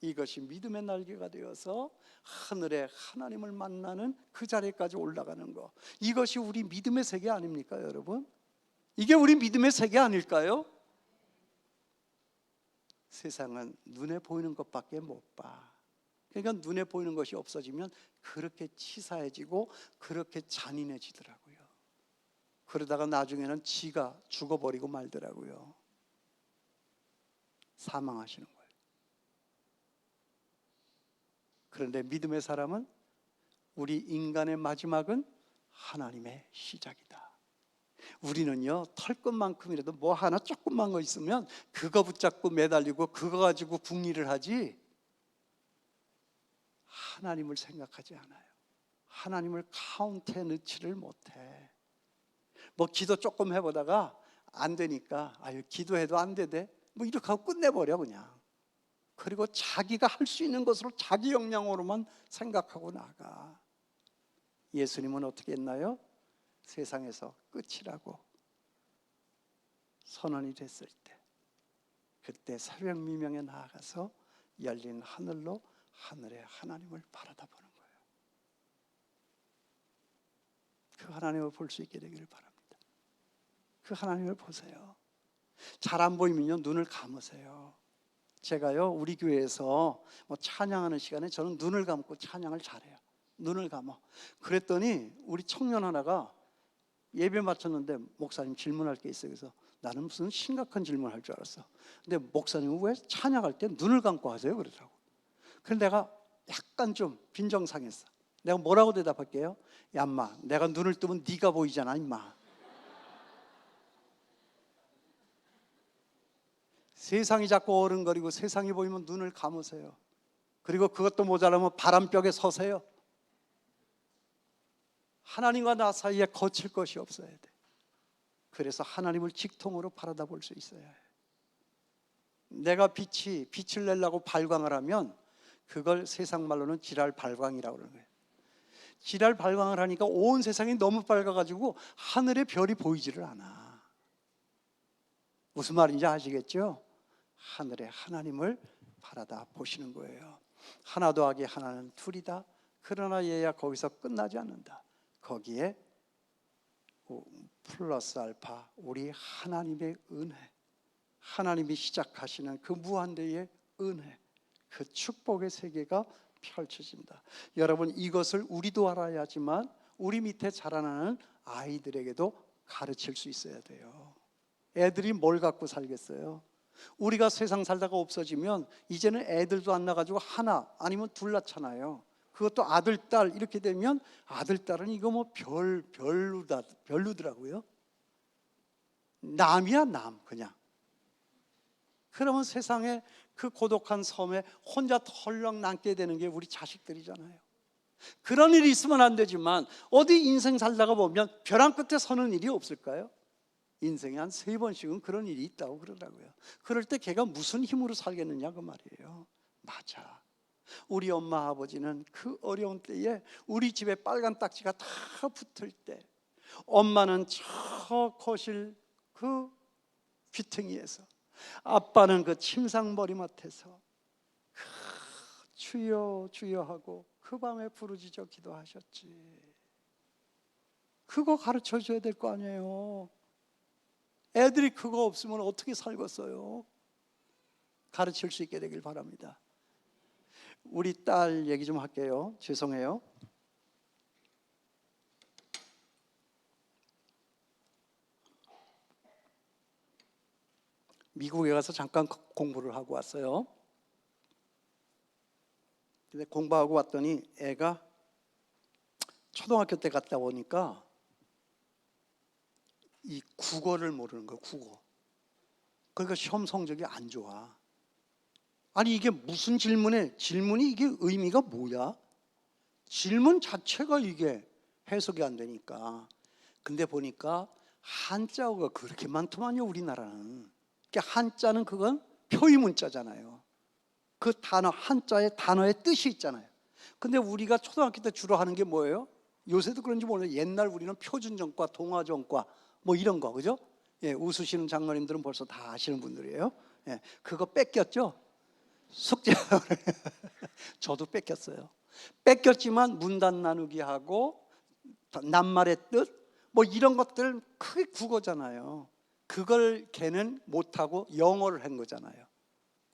이것이 믿음의 날개가 되어서 하늘에 하나님을 만나는 그 자리까지 올라가는 것, 이것이 우리 믿음의 세계 아닙니까 여러분? 이게 우리 믿음의 세계 아닐까요? 세상은 눈에 보이는 것밖에 못 봐. 그러니까 눈에 보이는 것이 없어지면 그렇게 치사해지고 그렇게 잔인해지더라고요. 그러다가 나중에는 지가 죽어버리고 말더라고요. 사망하시는 거예요. 그런데 믿음의 사람은 우리 인간의 마지막은 하나님의 시작이다. 우리는요, 털끝만큼이라도 뭐 하나 조그만 거 있으면 그거 붙잡고 매달리고 그거 가지고 궁리를 하지, 하나님을 생각하지 않아요. 하나님을 카운트에 넣지를 못해. 뭐 기도 조금 해보다가 안 되니까 아유 기도해도 안 되대, 뭐 이렇게 하고 끝내버려 그냥. 그리고 자기가 할 수 있는 것으로 자기 역량으로만 생각하고 나가. 예수님은 어떻게 했나요? 세상에서 끝이라고 선언이 됐을 때, 그때 새벽 미명에 나아가서 열린 하늘로 하늘의 하나님을 바라다보는 거예요. 그 하나님을 볼 수 있게 되기를 바랍니다. 그 하나님을 보세요. 잘 안 보이면요, 눈을 감으세요. 제가요, 우리 교회에서 뭐 찬양하는 시간에 저는 눈을 감고 찬양을 잘해요. 눈을 감아. 그랬더니 우리 청년 하나가 예배 마쳤는데 목사님 질문할 게 있어요. 그래서 나는 무슨 심각한 질문할 줄 알았어. 근데 목사님은 왜 찬양할 때 눈을 감고 하세요? 그러더라고. 그래서 내가 약간 좀 빈정상했어. 내가 뭐라고 대답할게요? 야 인마, 내가 눈을 뜨면 네가 보이잖아 인마. 세상이 자꾸 어른거리고 세상이 보이면 눈을 감으세요. 그리고 그것도 모자라면 바람벽에 서세요. 하나님과 나 사이에 거칠 것이 없어야 돼. 그래서 하나님을 직통으로 바라다 볼 수 있어야 해. 내가 빛을 내려고 발광을 하면 그걸 세상 말로는 지랄 발광이라고 그러는 거예요. 지랄 발광을 하니까 온 세상이 너무 밝아가지고 하늘의 별이 보이지를 않아. 무슨 말인지 아시겠죠? 하늘의 하나님을 바라다 보시는 거예요. 하나 더하기 하나는 둘이다. 그러나 얘야 거기서 끝나지 않는다. 거기에 플러스 알파, 우리 하나님의 은혜, 하나님이 시작하시는 그 무한대의 은혜, 그 축복의 세계가 펼쳐진다. 여러분, 이것을 우리도 알아야지만 우리 밑에 자라나는 아이들에게도 가르칠 수 있어야 돼요. 애들이 뭘 갖고 살겠어요? 우리가 세상 살다가 없어지면 이제는 애들도 안 나가지고 하나 아니면 둘 낳잖아요. 그것도 아들, 딸 이렇게 되면 아들, 딸은 이거 뭐 별로더라고요. 남이야 남 그냥. 그러면 세상에 그 고독한 섬에 혼자 털렁 남게 되는 게 우리 자식들이잖아요. 그런 일이 있으면 안 되지만 어디 인생 살다가 보면 벼랑 끝에 서는 일이 없을까요? 인생에 한 3번씩은 그런 일이 있다고 그러더라고요. 그럴 때 걔가 무슨 힘으로 살겠느냐 그 말이에요. 맞아. 우리 엄마 아버지는 그 어려운 때에 우리 집에 빨간 딱지가 다 붙을 때 엄마는 저 거실 그 귀퉁이에서, 아빠는 그 침상 머리맡에서 주여 주여 하고 그 밤에 부르짖어 기도하셨지. 그거 가르쳐 줘야 될 거 아니에요. 애들이 그거 없으면 어떻게 살겠어요? 가르칠 수 있게 되길 바랍니다. 우리 딸 얘기 좀 할게요. 죄송해요. 미국에 가서 잠깐 공부를 하고 왔어요. 근데 공부하고 왔더니 애가 초등학교 때 갔다 오니까 이 국어를 모르는 거예요. 국어. 그러니까 시험 성적이 안 좋아. 아니 이게 무슨 질문이 이게 의미가 뭐야? 질문 자체가 이게 해석이 안 되니까. 근데 보니까 한자어가 그렇게 많더만요, 우리나라는. 그러니까 한자는 그건 표의 문자잖아요. 그 단어, 한자의 단어의 뜻이 있잖아요. 근데 우리가 초등학교 때 주로 하는 게 뭐예요? 요새도 그런지 모르는데 옛날 우리는 표준정과, 동화정과 뭐 이런 거, 그죠? 예, 웃으시는 장로님들은 벌써 다 아시는 분들이에요. 예, 그거 뺏겼죠? 숙제. 저도 뺏겼어요. 뺏겼지만 문단 나누기 하고 낱말의 뜻 뭐 이런 것들 크게 국어잖아요. 그걸 걔는 못하고 영어를 한 거잖아요.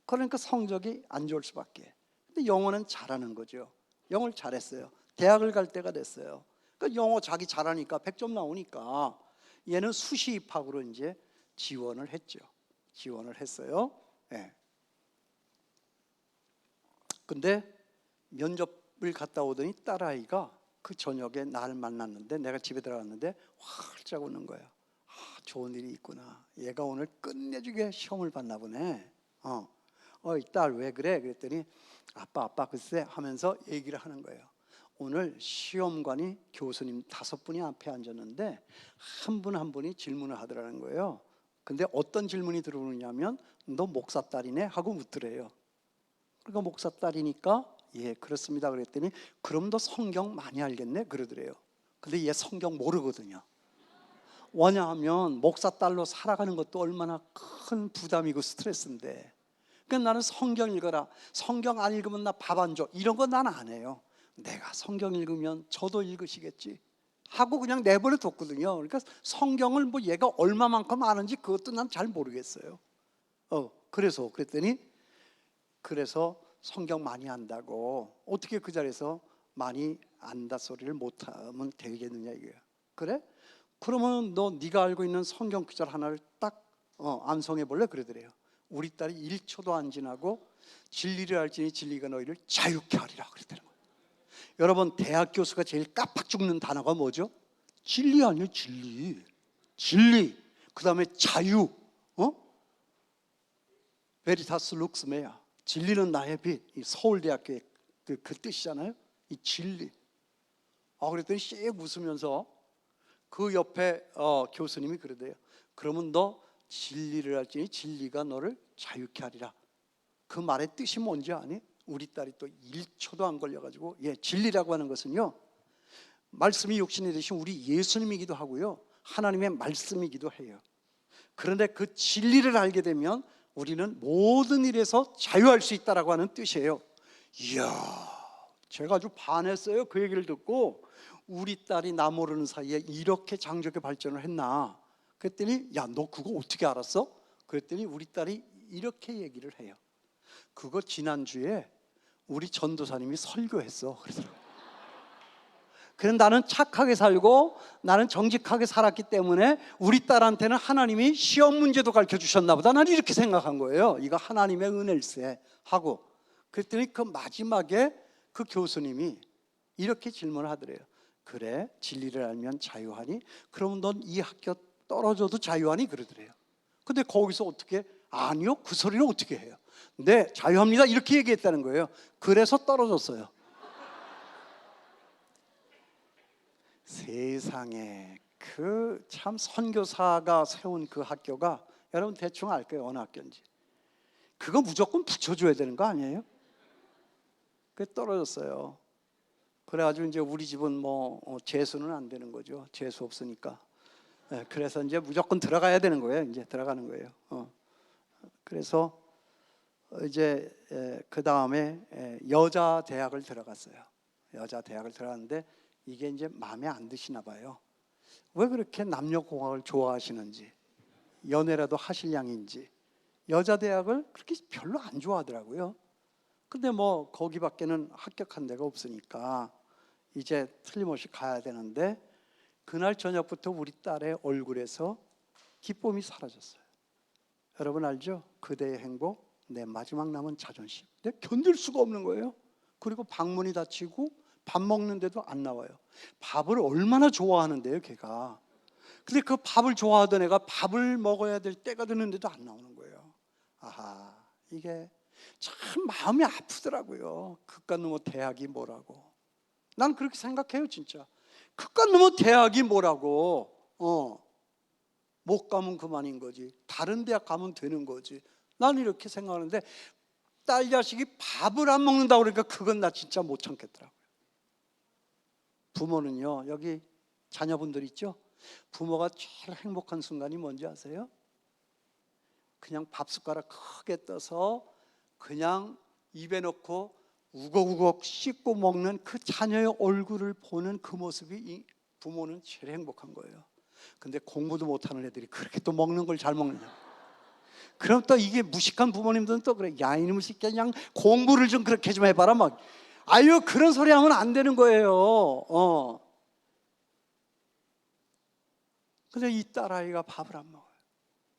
그러니까 성적이 안 좋을 수밖에. 근데 영어는 잘하는 거죠. 영어를 잘했어요. 대학을 갈 때가 됐어요. 그러니까 영어 자기 잘하니까 100점 나오니까 얘는 수시 입학으로 이제 지원을 했죠. 지원을 했어요. 예. 근데 면접을 갔다 오더니 딸아이가 그 저녁에 나를 만났는데 내가 집에 들어갔는데 활짝 웃는 거예요. 아, 좋은 일이 있구나. 얘가 오늘 끝내주게 시험을 봤나 보네. 이 딸 왜 그래? 그랬더니 아빠 글쎄 하면서 얘기를 하는 거예요. 오늘 시험관이 교수님 5분이 앞에 앉았는데 한 분 한 분이 질문을 하더라는 거예요. 근데 어떤 질문이 들어오느냐면 너 목사 딸이네? 하고 묻더래요. 그러니까 목사 딸이니까 예 그렇습니다 그랬더니 그럼 너 성경 많이 알겠네? 그러더래요. 근데 얘 성경 모르거든요. 왜냐하면 목사 딸로 살아가는 것도 얼마나 큰 부담이고 스트레스인데. 그러니까 나는 성경 읽어라. 성경 안 읽으면 나 밥 안 줘. 이런 거 난 안 해요. 내가 성경 읽으면 저도 읽으시겠지 하고 그냥 내버려 뒀거든요. 그러니까 성경을 뭐 얘가 얼마만큼 아는지 그것도 난 잘 모르겠어요. 그래서 성경 많이 안다고 어떻게 그 자리에서 많이 안다 소리를 못하면 되겠느냐 이거야. 그래? 그러면 네가 알고 있는 성경 구절 하나를 딱 암송해 볼래? 그러더래요. 우리 딸이 1초도 안 지나고 진리를 알지니 진리가 너희를 자유케 하리라 그랬다는 거예요. 여러분 대학 교수가 제일 깜빡 죽는 단어가 뭐죠? 진리 아니에요. 진리. 그 다음에 자유. 베리타스 룩스 메아. 진리는 나의 빛. 이 서울대학교의 그 뜻이잖아요. 이 진리. 그랬더니 씩 웃으면서 그 옆에 교수님이 그러대요. 그러면 너 진리를 알지니 진리가 너를 자유케 하리라. 그 말의 뜻이 뭔지 아니? 우리 딸이 또 1초도 안 걸려가지고 진리라고 하는 것은요 말씀이 육신이 되신 우리 예수님이기도 하고요 하나님의 말씀이기도 해요. 그런데 그 진리를 알게 되면 우리는 모든 일에서 자유할 수 있다라고 하는 뜻이에요. 이야, 제가 아주 반했어요. 그 얘기를 듣고 우리 딸이 나 모르는 사이에 이렇게 장족의 발전을 했나. 그랬더니 야, 너 그거 어떻게 알았어? 그랬더니 우리 딸이 이렇게 얘기를 해요. 그거 지난주에 우리 전도사님이 설교했어. 그러더라고요. 그래서 나는 착하게 살고 나는 정직하게 살았기 때문에 우리 딸한테는 하나님이 시험 문제도 가르쳐 주셨나 보다. 나는 이렇게 생각한 거예요. 이거 하나님의 은혜일세 하고. 그랬더니 그 마지막에 그 교수님이 이렇게 질문을 하더래요. 그래 진리를 알면 자유하니? 그럼 넌 이 학교 떨어져도 자유하니? 그러더래요. 근데 거기서 어떻게 아니요 그 소리를 어떻게 해요? 네 자유합니다 이렇게 얘기했다는 거예요. 그래서 떨어졌어요. 세상에 그 참 선교사가 세운 그 학교가 여러분 대충 알 거예요. 어느 학교인지. 그거 무조건 붙여줘야 되는 거 아니에요? 그게 떨어졌어요. 그래가지고 이제 우리 집은 뭐 재수는 안 되는 거죠. 재수 없으니까. 그래서 이제 무조건 들어가야 되는 거예요. 이제 들어가는 거예요. 그래서 이제 그 다음에 여자 대학을 들어갔어요. 여자 대학을 들어갔는데 이게 이제 마음에 안 드시나 봐요. 왜 그렇게 남녀공학을 좋아하시는지, 연애라도 하실 양인지. 여자 대학을 그렇게 별로 안 좋아하더라고요. 근데 뭐 거기밖에는 합격한 데가 없으니까 이제 틀림없이 가야 되는데 그날 저녁부터 우리 딸의 얼굴에서 기쁨이 사라졌어요. 여러분 알죠? 그대의 행복, 내 마지막 남은 자존심. 내가 견딜 수가 없는 거예요. 그리고 방문이 닫히고 밥 먹는데도 안 나와요. 밥을 얼마나 좋아하는데요, 걔가. 근데 그 밥을 좋아하던 애가 밥을 먹어야 될 때가 됐는데도 안 나오는 거예요. 아하, 이게 참 마음이 아프더라고요. 그깟 놈의 대학이 뭐라고. 난 그렇게 생각해요, 진짜. 그깟 놈의 대학이 뭐라고. 못 가면 그만인 거지. 다른 대학 가면 되는 거지. 나는 이렇게 생각하는데 딸 자식이 밥을 안 먹는다고 그러니까 그건 나 진짜 못 참겠더라고요. 부모는요, 여기 자녀분들 있죠? 부모가 제일 행복한 순간이 뭔지 아세요? 그냥 밥 숟가락 크게 떠서 그냥 입에 넣고 우걱우걱 씹고 먹는 그 자녀의 얼굴을 보는 그 모습이 이 부모는 제일 행복한 거예요. 근데 공부도 못하는 애들이 그렇게 또 먹는 걸 잘 먹느냐. 그럼 또 이게 무식한 부모님들은 또 그래. 야, 이놈의 새끼야, 그냥 공부를 좀 그렇게 좀 해봐라. 막. 아유, 그런 소리 하면 안 되는 거예요. 근데 이 딸아이가 밥을 안 먹어요.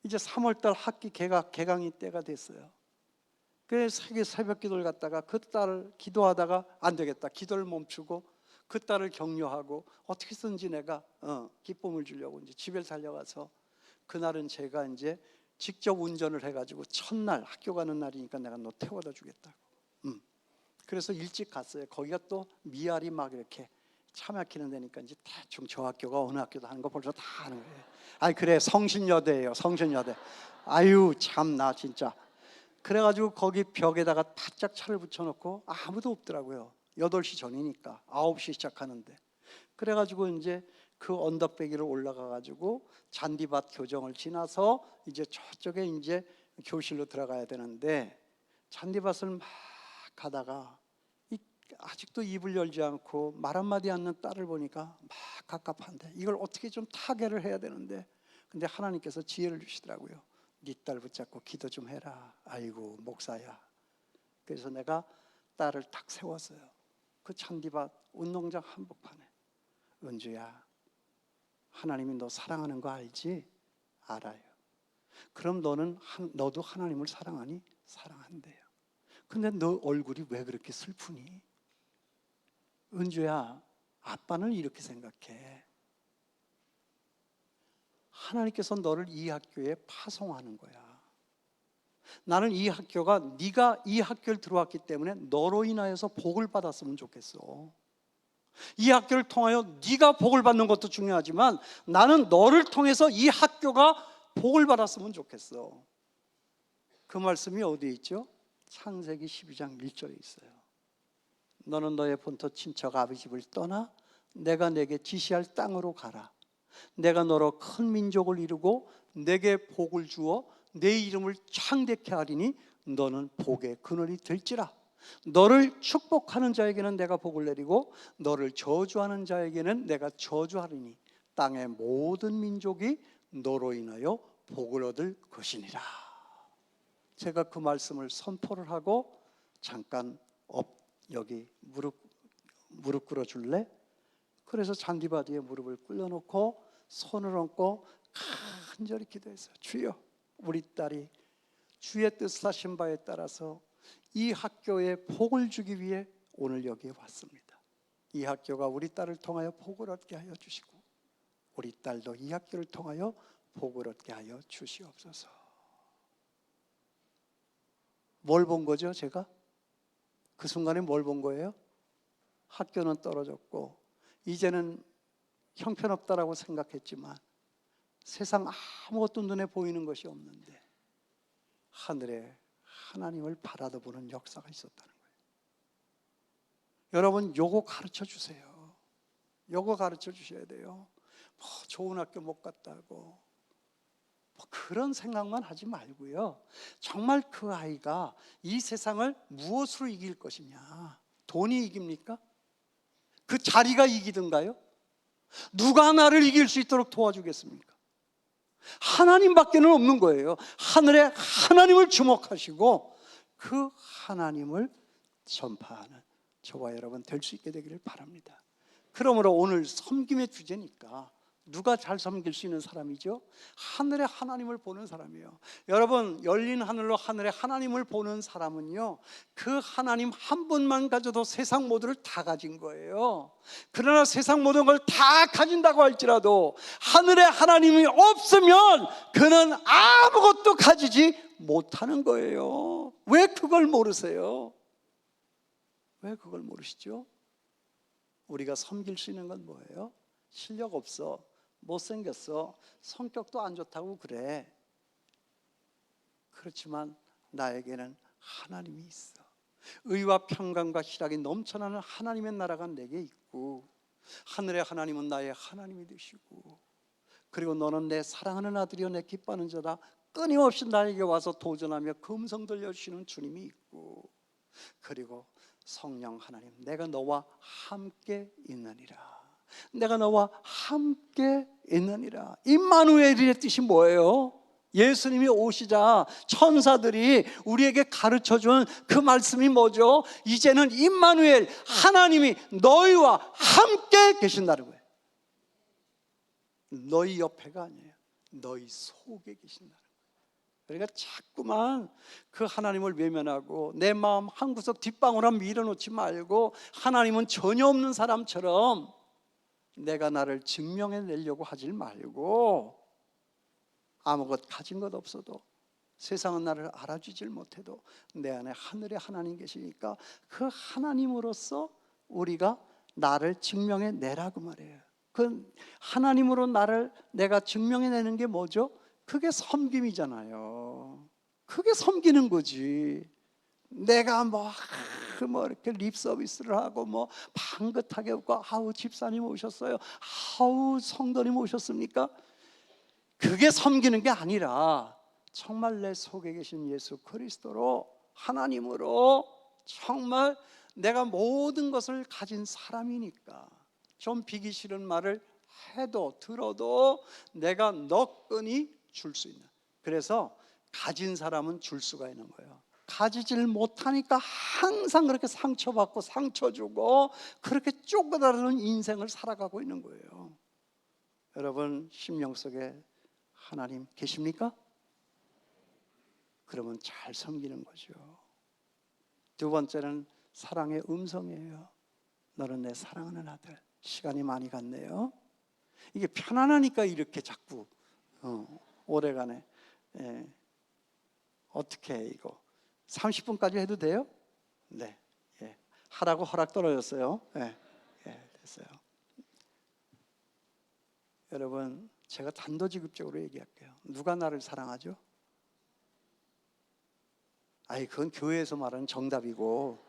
이제 3월달 학기 개강이 때가 됐어요. 그래서 새벽 기도를 갔다가 그 딸을 기도하다가 안 되겠다. 기도를 멈추고 그 딸을 격려하고 어떻게든지 내가 기쁨을 주려고 이제 집에 달려가서 그날은 제가 이제 직접 운전을 해가지고 첫날 학교 가는 날이니까 내가 너 태워다 주겠다고. 그래서 일찍 갔어요. 거기가 또 미알이 막 이렇게 차 막히는 데니까 이제 대충 저 학교가 어느 학교도 하는 거 벌써 다 아는 거예요. 아니 그래, 성신여대예요. 성신여대. 아유 참 나 진짜. 그래가지고 거기 벽에다가 바짝 차를 붙여놓고 아무도 없더라고요. 8시 전이니까 9시 시작하는데. 그래가지고 이제 그 언덕배기를 올라가가지고 잔디밭 교정을 지나서 이제 저쪽에 이제 교실로 들어가야 되는데 잔디밭을 막 가다가 아직도 입을 열지 않고 말 한마디 않는 딸을 보니까 막 갑갑한데 이걸 어떻게 좀 타개를 해야 되는데, 근데 하나님께서 지혜를 주시더라고요. 네 딸 붙잡고 기도 좀 해라. 아이고 목사야. 그래서 내가 딸을 탁 세웠어요. 그 잔디밭 운동장 한복판에. 은주야, 하나님이 너 사랑하는 거 알지? 알아요. 그럼 너도 하나님을 사랑하니? 사랑한대요. 근데 너 얼굴이 왜 그렇게 슬프니? 은주야, 아빠는 이렇게 생각해. 하나님께서 너를 이 학교에 파송하는 거야. 나는 이 학교가 네가 이 학교를 들어왔기 때문에 너로 인하여서 복을 받았으면 좋겠어. 이 학교를 통하여 네가 복을 받는 것도 중요하지만 나는 너를 통해서 이 학교가 복을 받았으면 좋겠어. 그 말씀이 어디에 있죠? 창세기 12장 1절에 있어요. 너는 너의 본토 친척 아비 집을 떠나 내가 내게 지시할 땅으로 가라. 내가 너로 큰 민족을 이루고 내게 복을 주어 내 이름을 창대케 하리니 너는 복의 근원이 될지라. 너를 축복하는 자에게는 내가 복을 내리고 너를 저주하는 자에게는 내가 저주하리니 땅의 모든 민족이 너로 인하여 복을 얻을 것이니라. 제가 그 말씀을 선포를 하고 잠깐 여기 무릎 꿇어 줄래? 그래서 잔디밭 위에 무릎을 꿇려놓고 손을 얹고 간절히 기도했어요. 주여, 우리 딸이 주의 뜻을 하신 바에 따라서 이 학교에 복을 주기 위해 오늘 여기에 왔습니다. 이 학교가 우리 딸을 통하여 복을 얻게 하여 주시고 우리 딸도 이 학교를 통하여 복을 얻게 하여 주시옵소서. 뭘 본 거죠, 제가? 그 순간에 뭘 본 거예요? 학교는 떨어졌고 이제는 형편없다라고 생각했지만 세상 아무것도 눈에 보이는 것이 없는데 하늘에 하나님을 바라다 보는 역사가 있었다는 거예요. 여러분, 요거 가르쳐 주세요. 요거 가르쳐 주셔야 돼요. 뭐 좋은 학교 못 갔다고 뭐 그런 생각만 하지 말고요. 정말 그 아이가 이 세상을 무엇으로 이길 것이냐? 돈이 이깁니까? 그 자리가 이기든가요? 누가 나를 이길 수 있도록 도와주겠습니까? 하나님밖에는 없는 거예요. 하늘에 하나님을 주목하시고 그 하나님을 전파하는 저와 여러분 될 수 있게 되기를 바랍니다. 그러므로 오늘 섬김의 주제니까 누가 잘 섬길 수 있는 사람이죠? 하늘의 하나님을 보는 사람이에요. 여러분, 열린 하늘로 하늘의 하나님을 보는 사람은요, 그 하나님 한 분만 가져도 세상 모두를 다 가진 거예요. 그러나 세상 모든 걸 다 가진다고 할지라도 하늘의 하나님이 없으면 그는 아무것도 가지지 못하는 거예요. 왜 그걸 모르세요? 왜 그걸 모르시죠? 우리가 섬길 수 있는 건 뭐예요? 실력 없어, 못생겼어, 성격도 안 좋다고 그래. 그렇지만 나에게는 하나님이 있어. 의와 평강과 희락이 넘쳐나는 하나님의 나라가 내게 있고, 하늘의 하나님은 나의 하나님이 되시고, 그리고 너는 내 사랑하는 아들이여 내 기뻐하는 자다, 끊임없이 나에게 와서 도전하며 금성 들려주시는 주님이 있고, 그리고 성령 하나님, 내가 너와 함께 있느니라. 내가 너와 함께 있느니라. 임마누엘의 뜻이 뭐예요? 예수님이 오시자 천사들이 우리에게 가르쳐준 그 말씀이 뭐죠? 이제는 임마누엘, 하나님이 너희와 함께 계신다는 거예요. 너희 옆에가 아니에요. 너희 속에 계신다는 거예요. 그러니까 자꾸만 그 하나님을 외면하고 내 마음 한 구석 뒷방울만 밀어놓지 말고, 하나님은 전혀 없는 사람처럼 내가 나를 증명해내려고 하지 말고, 아무것 가진 것 없어도, 세상은 나를 알아주질 못해도 내 안에 하늘의 하나님 계시니까 그 하나님으로서 우리가 나를 증명해내라고 말해요. 그 하나님으로 나를 내가 증명해내는 게 뭐죠? 그게 섬김이잖아요. 그게 섬기는 거지. 내가 뭐 이렇게 립 서비스를 하고 방긋하게 웃고, 아우 집사님 오셨어요, 아우 성도님 오셨습니까? 그게 섬기는 게 아니라 정말 내 속에 계신 예수 그리스도로, 하나님으로 정말 내가 모든 것을 가진 사람이니까, 좀 비기 싫은 말을 해도 들어도 내가 너끈히 줄 수 있는, 그래서 가진 사람은 줄 수가 있는 거예요. 가지질 못하니까 항상 그렇게 상처받고 상처 주고 그렇게 쪼그라드는 인생을 살아가고 있는 거예요. 여러분, 심령 속에 하나님 계십니까? 그러면 잘 섬기는 거죠. 두 번째는 사랑의 음성이에요. 너는 내 사랑하는 아들. 시간이 많이 갔네요. 이게 편안하니까 이렇게 자꾸 오래가네. 어떻게 해 이거? 30분까지 해도 돼요? 네. 예. 하라고 허락 떨어졌어요. 예. 예, 됐어요. 여러분, 제가 단도직입적으로 얘기할게요. 누가 나를 사랑하죠? 아니, 그건 교회에서 말하는 정답이고,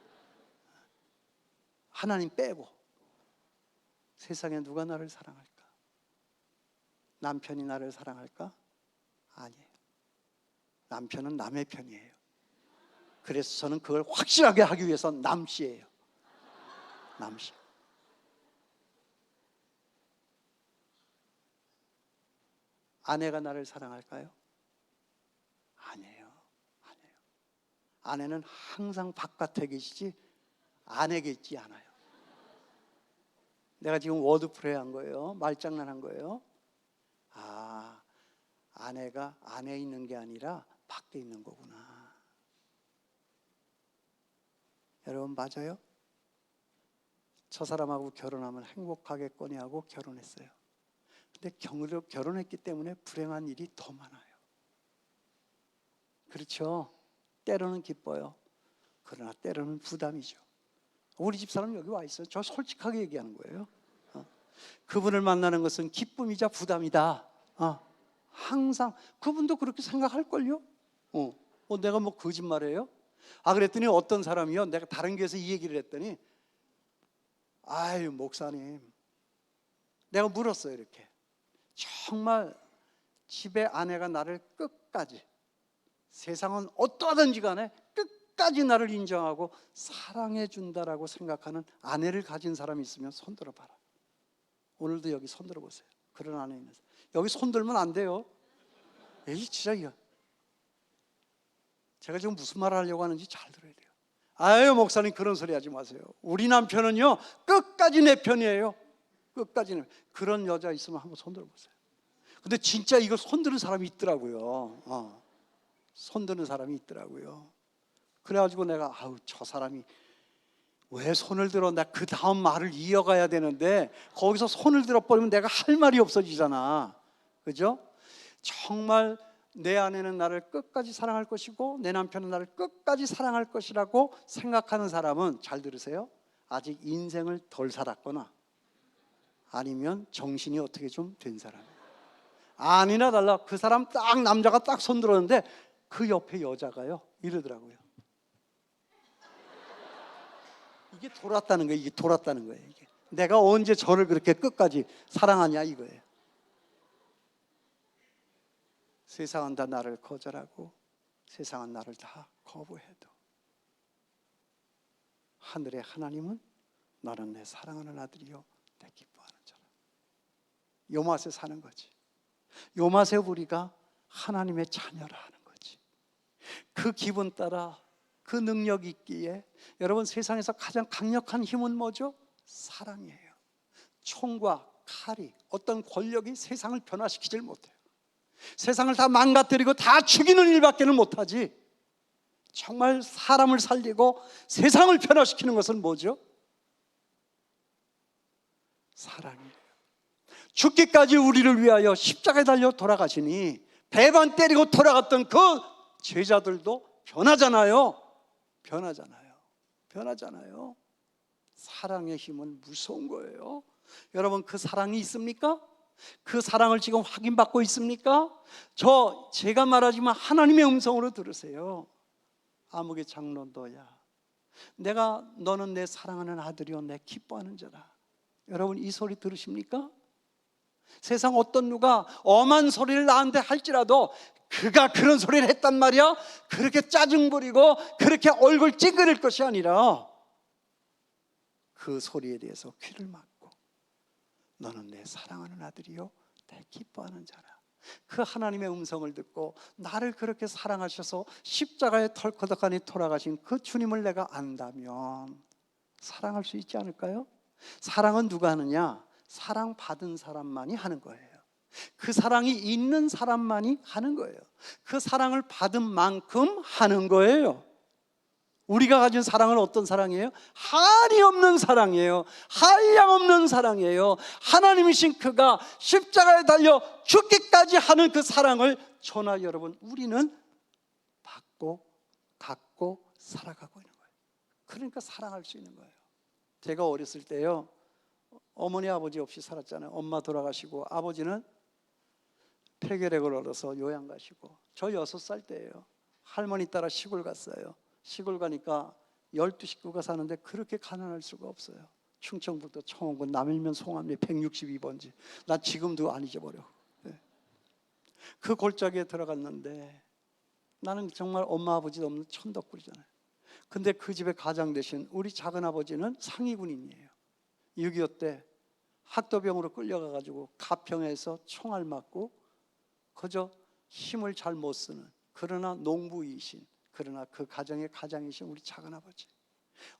하나님 빼고 세상에 누가 나를 사랑할까? 남편이 나를 사랑할까? 아니에요. 남편은 남의 편이에요. 그래서 저는 그걸 확실하게 하기 위해서 남씨예요. 남씨. 아내가 나를 사랑할까요? 아니에요. 아니에요. 아내는 항상 바깥에 계시지 안에 계시지 않아요. 내가 지금 워드프레이 한 거예요. 말장난한 거예요. 아, 아내가 안에 있는 게 아니라 밖에 있는 거구나. 여러분, 맞아요? 저 사람하고 결혼하면 행복하겠거니 하고 결혼했어요. 근데 결혼했기 때문에 불행한 일이 더 많아요. 그렇죠? 때로는 기뻐요. 그러나 때로는 부담이죠. 우리 집사람 여기 와 있어요. 저 솔직하게 얘기하는 거예요. 그분을 만나는 것은 기쁨이자 부담이다. 항상 그분도 그렇게 생각할걸요. 내가 거짓말해요? 그랬더니 어떤 사람이요, 내가 다른 교회에서 이 얘기를 했더니, 아유 목사님, 내가 물었어요. 이렇게 정말 집에 아내가 나를 끝까지, 세상은 어떠하든지 간에 끝까지 나를 인정하고 사랑해 준다라고 생각하는 아내를 가진 사람이 있으면 손 들어봐라. 오늘도 여기 손 들어보세요. 그런 아내 있는 사람. 여기 손 들면 안 돼요. 에이 진짜 이거 제가 지금 무슨 말을 하려고 하는지 잘 들어야 돼요. 아유 목사님 그런 소리 하지 마세요. 우리 남편은요 끝까지 내 편이에요. 끝까지는. 그런 여자 있으면 한번 손들어 보세요. 근데 진짜 이거 손드는 사람이 있더라고요. 손드는 사람이 있더라고요. 그래가지고 내가 저 사람이 왜 손을 들어? 나 그 다음 말을 이어가야 되는데 거기서 손을 들어버리면 내가 할 말이 없어지잖아. 그죠? 정말 내 아내는 나를 끝까지 사랑할 것이고 내 남편은 나를 끝까지 사랑할 것이라고 생각하는 사람은, 잘 들으세요, 아직 인생을 덜 살았거나 아니면 정신이 어떻게 좀 된 사람이에요. 아니나 달라 그 사람 딱, 남자가 딱 손 들었는데 그 옆에 여자가요 이러더라고요. 이게 돌았다는 거예요. 이게 돌았다는 거예요. 이게 내가 언제 저를 그렇게 끝까지 사랑하냐 이거예요. 세상은 다 나를 거절하고 세상은 나를 다 거부해도 하늘의 하나님은 너는 내 사랑하는 아들이요 내 기뻐하는 자라. 요 맛에 사는 거지. 요 맛에 우리가 하나님의 자녀라 하는 거지. 그 기분 따라 그 능력 있기에, 여러분 세상에서 가장 강력한 힘은 뭐죠? 사랑이에요. 총과 칼이, 어떤 권력이 세상을 변화시키질 못해요. 세상을 다 망가뜨리고 다 죽이는 일밖에는 못하지. 정말 사람을 살리고 세상을 변화시키는 것은 뭐죠? 사랑이에요. 죽기까지 우리를 위하여 십자가에 달려 돌아가시니 배반 때리고 돌아갔던 그 제자들도 변하잖아요. 변하잖아요. 사랑의 힘은 무서운 거예요. 여러분 그 사랑이 있습니까? 그 사랑을 지금 확인받고 있습니까? 제가 말하지만 하나님의 음성으로 들으세요. 아무개 장로도야, 너는 내 사랑하는 아들이요 내 기뻐하는 자라. 여러분 이 소리 들으십니까? 세상 어떤 누가 엄한 소리를 나한테 할지라도 그가 그런 소리를 했단 말이야, 그렇게 짜증 부리고 그렇게 얼굴 찌그릴 것이 아니라 그 소리에 대해서 귀를 막고 너는 내 사랑하는 아들이요 내 기뻐하는 자라. 그 하나님의 음성을 듣고 나를 그렇게 사랑하셔서 십자가에 털커덕하니 돌아가신 그 주님을 내가 안다면 사랑할 수 있지 않을까요? 사랑은 누가 하느냐? 사랑받은 사람만이 하는 거예요. 그 사랑이 있는 사람만이 하는 거예요. 그 사랑을 받은 만큼 하는 거예요. 우리가 가진 사랑은 어떤 사랑이에요? 한이 없는 사랑이에요. 한량 없는 사랑이에요. 하나님이신 그가 십자가에 달려 죽기까지 하는 그 사랑을 저나 여러분 우리는 받고 갖고 살아가고 있는 거예요. 그러니까 사랑할 수 있는 거예요. 제가 어렸을 때요, 어머니 아버지 없이 살았잖아요. 엄마 돌아가시고 아버지는 폐결핵을 얻어서 요양 가시고, 저 6살 때예요. 할머니 따라 시골 갔어요. 시골 가니까 12식구가 사는데 그렇게 가난할 수가 없어요. 충청북도 청원군 남일면 송암리 162번지. 나 지금도 안 잊어버려. 그 골짜기에 들어갔는데 나는 정말 엄마 아버지도 없는 천덕꾸리잖아요. 근데 그 집의 가장 되신 우리 작은아버지는 상위군인이에요. 6.25 때 학도병으로 끌려가가지고 가평에서 총알 맞고 그저 힘을 잘 못 쓰는, 그러나 농부이신, 그러나 그 가정의 가장이신 우리 작은아버지,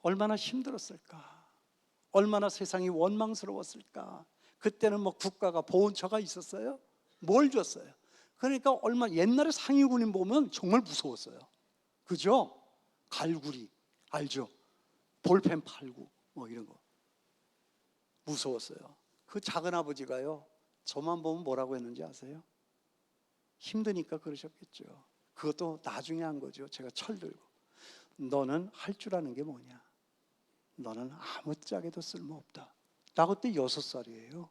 얼마나 힘들었을까, 얼마나 세상이 원망스러웠을까. 그때는 뭐 국가가 보훈처가 있었어요? 뭘 줬어요? 그러니까 옛날에 상위군인 보면 정말 무서웠어요. 그죠? 갈구리 알죠? 볼펜 팔고 뭐 이런 거 무서웠어요. 그 작은아버지가요, 저만 보면 뭐라고 했는지 아세요? 힘드니까 그러셨겠죠. 그것도 나중에 한 거죠. 제가 철들고, 너는 할 줄 아는 게 뭐냐? 너는 아무짝에도 쓸모없다. 나 그때 6살이에요.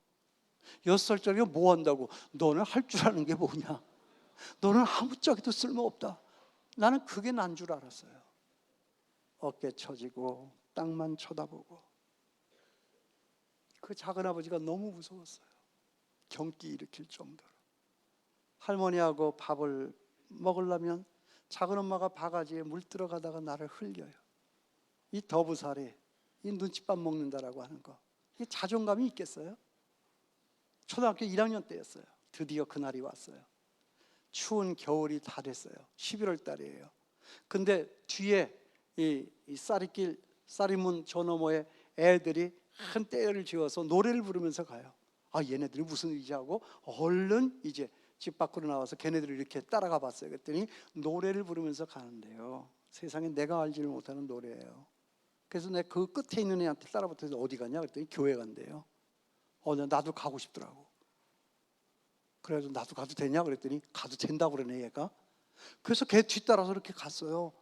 6살짜리가 뭐 한다고? 너는 할 줄 아는 게 뭐냐? 너는 아무짝에도 쓸모없다. 나는 그게 난 줄 알았어요. 어깨 처지고 땅만 쳐다보고. 그 작은아버지가 너무 무서웠어요. 경기 일으킬 정도로. 할머니하고 밥을 먹으려면 작은엄마가 바가지에 물 들어가다가 나를 흘려요. 이 더부살이, 이 눈칫밥 먹는다라고 하는 거, 이게 자존감이 있겠어요? 초등학교 1학년 때였어요. 드디어 그날이 왔어요. 추운 겨울이 다 됐어요. 11월 달이에요. 근데 뒤에 이 쌀이길, 쌀이문 저 너머에 애들이 큰 떼를 지어서 노래를 부르면서 가요. 아, 얘네들이 무슨 일이지 하고 얼른 이제 집 밖으로 나와서 걔네들을 이렇게 따라가 봤어요. 그랬더니 노래를 부르면서 가는데요, 세상에 내가 알지를 못하는 노래예요. 그래서 내가 그 끝에 있는 애한테 따라붙어서 어디 가냐 그랬더니 교회 간대요. 나도 가고 싶더라고. 그래서 나도 가도 되냐 그랬더니 가도 된다고 그러네 얘가. 그래서 걔 뒤따라서 이렇게 갔어요.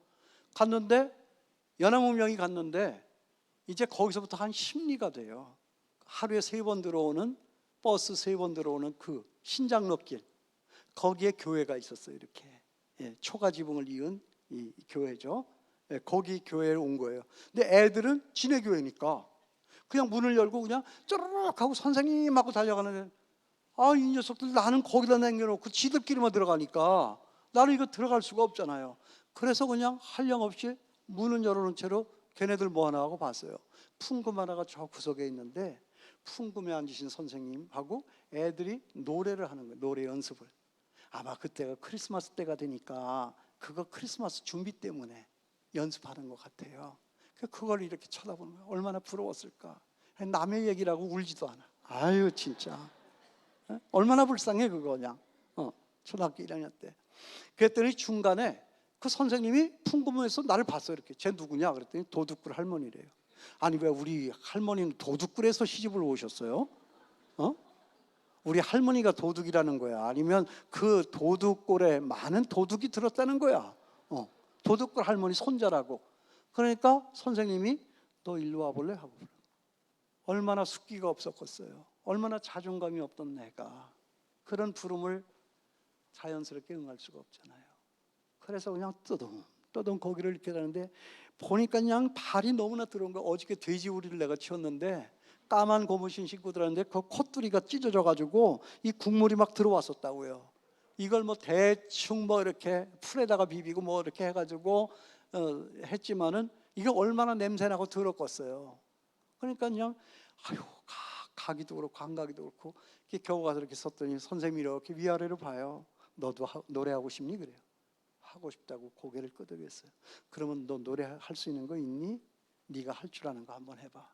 갔는데 연합문명이 갔는데 이제 거기서부터 한 심리가 돼요. 하루에 3번 들어오는 버스, 3번 들어오는 그 신장로길, 거기에 교회가 있었어요. 이렇게 초가 지붕을 이은 이 교회죠. 거기 교회에 온 거예요. 근데 애들은 지네 교회니까 그냥 문을 열고 그냥 쪼르륵 하고 선생님하고 달려가는, 이 녀석들 나는 거기다 남겨놓고 지들끼리만 들어가니까 나는 이거 들어갈 수가 없잖아요. 그래서 그냥 한량없이 문은 열어놓은 채로 걔네들 뭐 하나 하고 봤어요. 풍금 하나가 저 구석에 있는데 풍금에 앉으신 선생님하고 애들이 노래를 하는 거예요. 노래 연습을. 아마 그때가 크리스마스 때가 되니까 그거 크리스마스 준비 때문에 연습하는 것 같아요. 그걸 이렇게 쳐다보는 거예요. 얼마나 부러웠을까. 남의 얘기라고 울지도 않아. 아유 진짜 얼마나 불쌍해 그거. 그냥 초등학교 1학년 때. 그랬더니 중간에 그 선생님이 풍금에서 나를 봤어요. 이렇게 쟤 누구냐 그랬더니 도둑굴 할머니래요. 아니 왜 우리 할머니는 도둑굴에서 시집을 오셨어요? 우리 할머니가 도둑이라는 거야? 아니면 그 도둑굴에 많은 도둑이 들었다는 거야? 도둑굴 할머니 손자라고. 그러니까 선생님이 너 일로 와볼래? 하고. 얼마나 숙기가 없었겠어요. 얼마나 자존감이 없던 내가 그런 부름을 자연스럽게 응할 수가 없잖아요. 그래서 그냥 떠듬 거기를 이렇게 가는데 보니까 그냥 발이 너무나 들어온 거야. 어저께 돼지우리를 내가 치웠는데 까만 고무신 신고 들었는데 그 콧뚜리가 찢어져 가지고 이 국물이 막 들어왔었다고요. 이걸 뭐 대충 뭐 이렇게 풀에다가 비비고 뭐 이렇게 해가지고 했지만은 이게 얼마나 냄새나고 더럽겠어요. 그러니까 그냥 가기도 그렇고 안 가기도 그렇고 겨우 가서 이렇게 섰더니 선생님이 이렇게 위아래로 봐요. 너도 노래하고 싶니? 그래요. 하고 싶다고 고개를 끄덕였어요. 그러면 너 노래할 수 있는 거 있니? 네가 할 줄 아는 거 한번 해봐.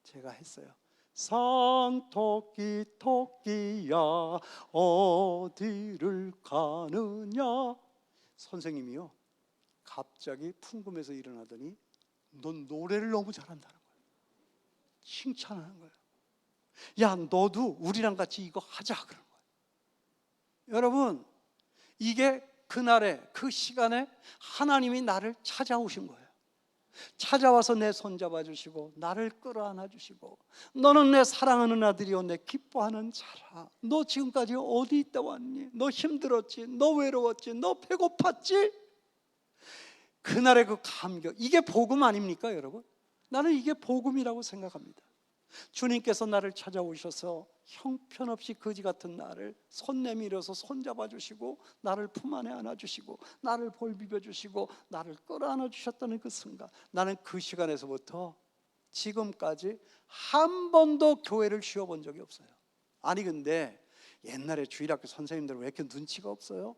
제가 했어요. 산토끼 토끼야 어디를 가느냐. 선생님이요 갑자기 풍금에서 일어나더니 넌 노래를 너무 잘한다는 거예요. 칭찬하는 거예요. 야 너도 우리랑 같이 이거 하자 그런 거예요. 여러분 이게 그날에 그 시간에 하나님이 나를 찾아오신 거예요. 찾아와서 내 손잡아 주시고 나를 끌어안아 주시고 너는 내 사랑하는 아들이요 내 기뻐하는 자라. 너 지금까지 어디 있다 왔니? 너 힘들었지? 너 외로웠지? 너 배고팠지? 그날의 그 감격, 이게 복음 아닙니까 여러분? 나는 이게 복음이라고 생각합니다. 주님께서 나를 찾아오셔서 형편없이 거지 같은 나를 손 내밀어서 손잡아 주시고 나를 품 안에 안아 주시고 나를 볼 비벼 주시고 나를 끌어안아 주셨다는 그 순간, 나는 그 시간에서부터 지금까지 한 번도 교회를 쉬어본 적이 없어요. 아니 근데 옛날에 주일학교 선생님들 왜 이렇게 눈치가 없어요?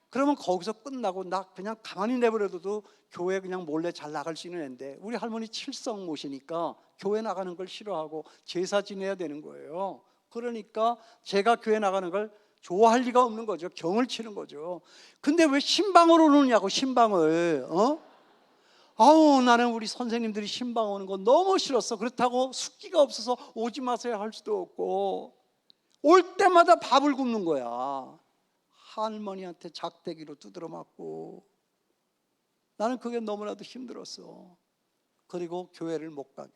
그러면 거기서 끝나고 나 그냥 가만히 내버려둬도 교회 그냥 몰래 잘 나갈 수 있는 애인데 우리 할머니 칠성 모시니까 교회 나가는 걸 싫어하고 제사 지내야 되는 거예요. 그러니까 제가 교회 나가는 걸 좋아할 리가 없는 거죠. 경을 치는 거죠. 근데 왜 신방을 오느냐고. 신방을 아우 나는 우리 선생님들이 신방 오는 거 너무 싫었어. 그렇다고 숙기가 없어서 오지 마세요 할 수도 없고 올 때마다 밥을 굶는 거야. 할머니한테 작대기로 두드려 맞고 나는 그게 너무나도 힘들었어. 그리고 교회를 못 가게.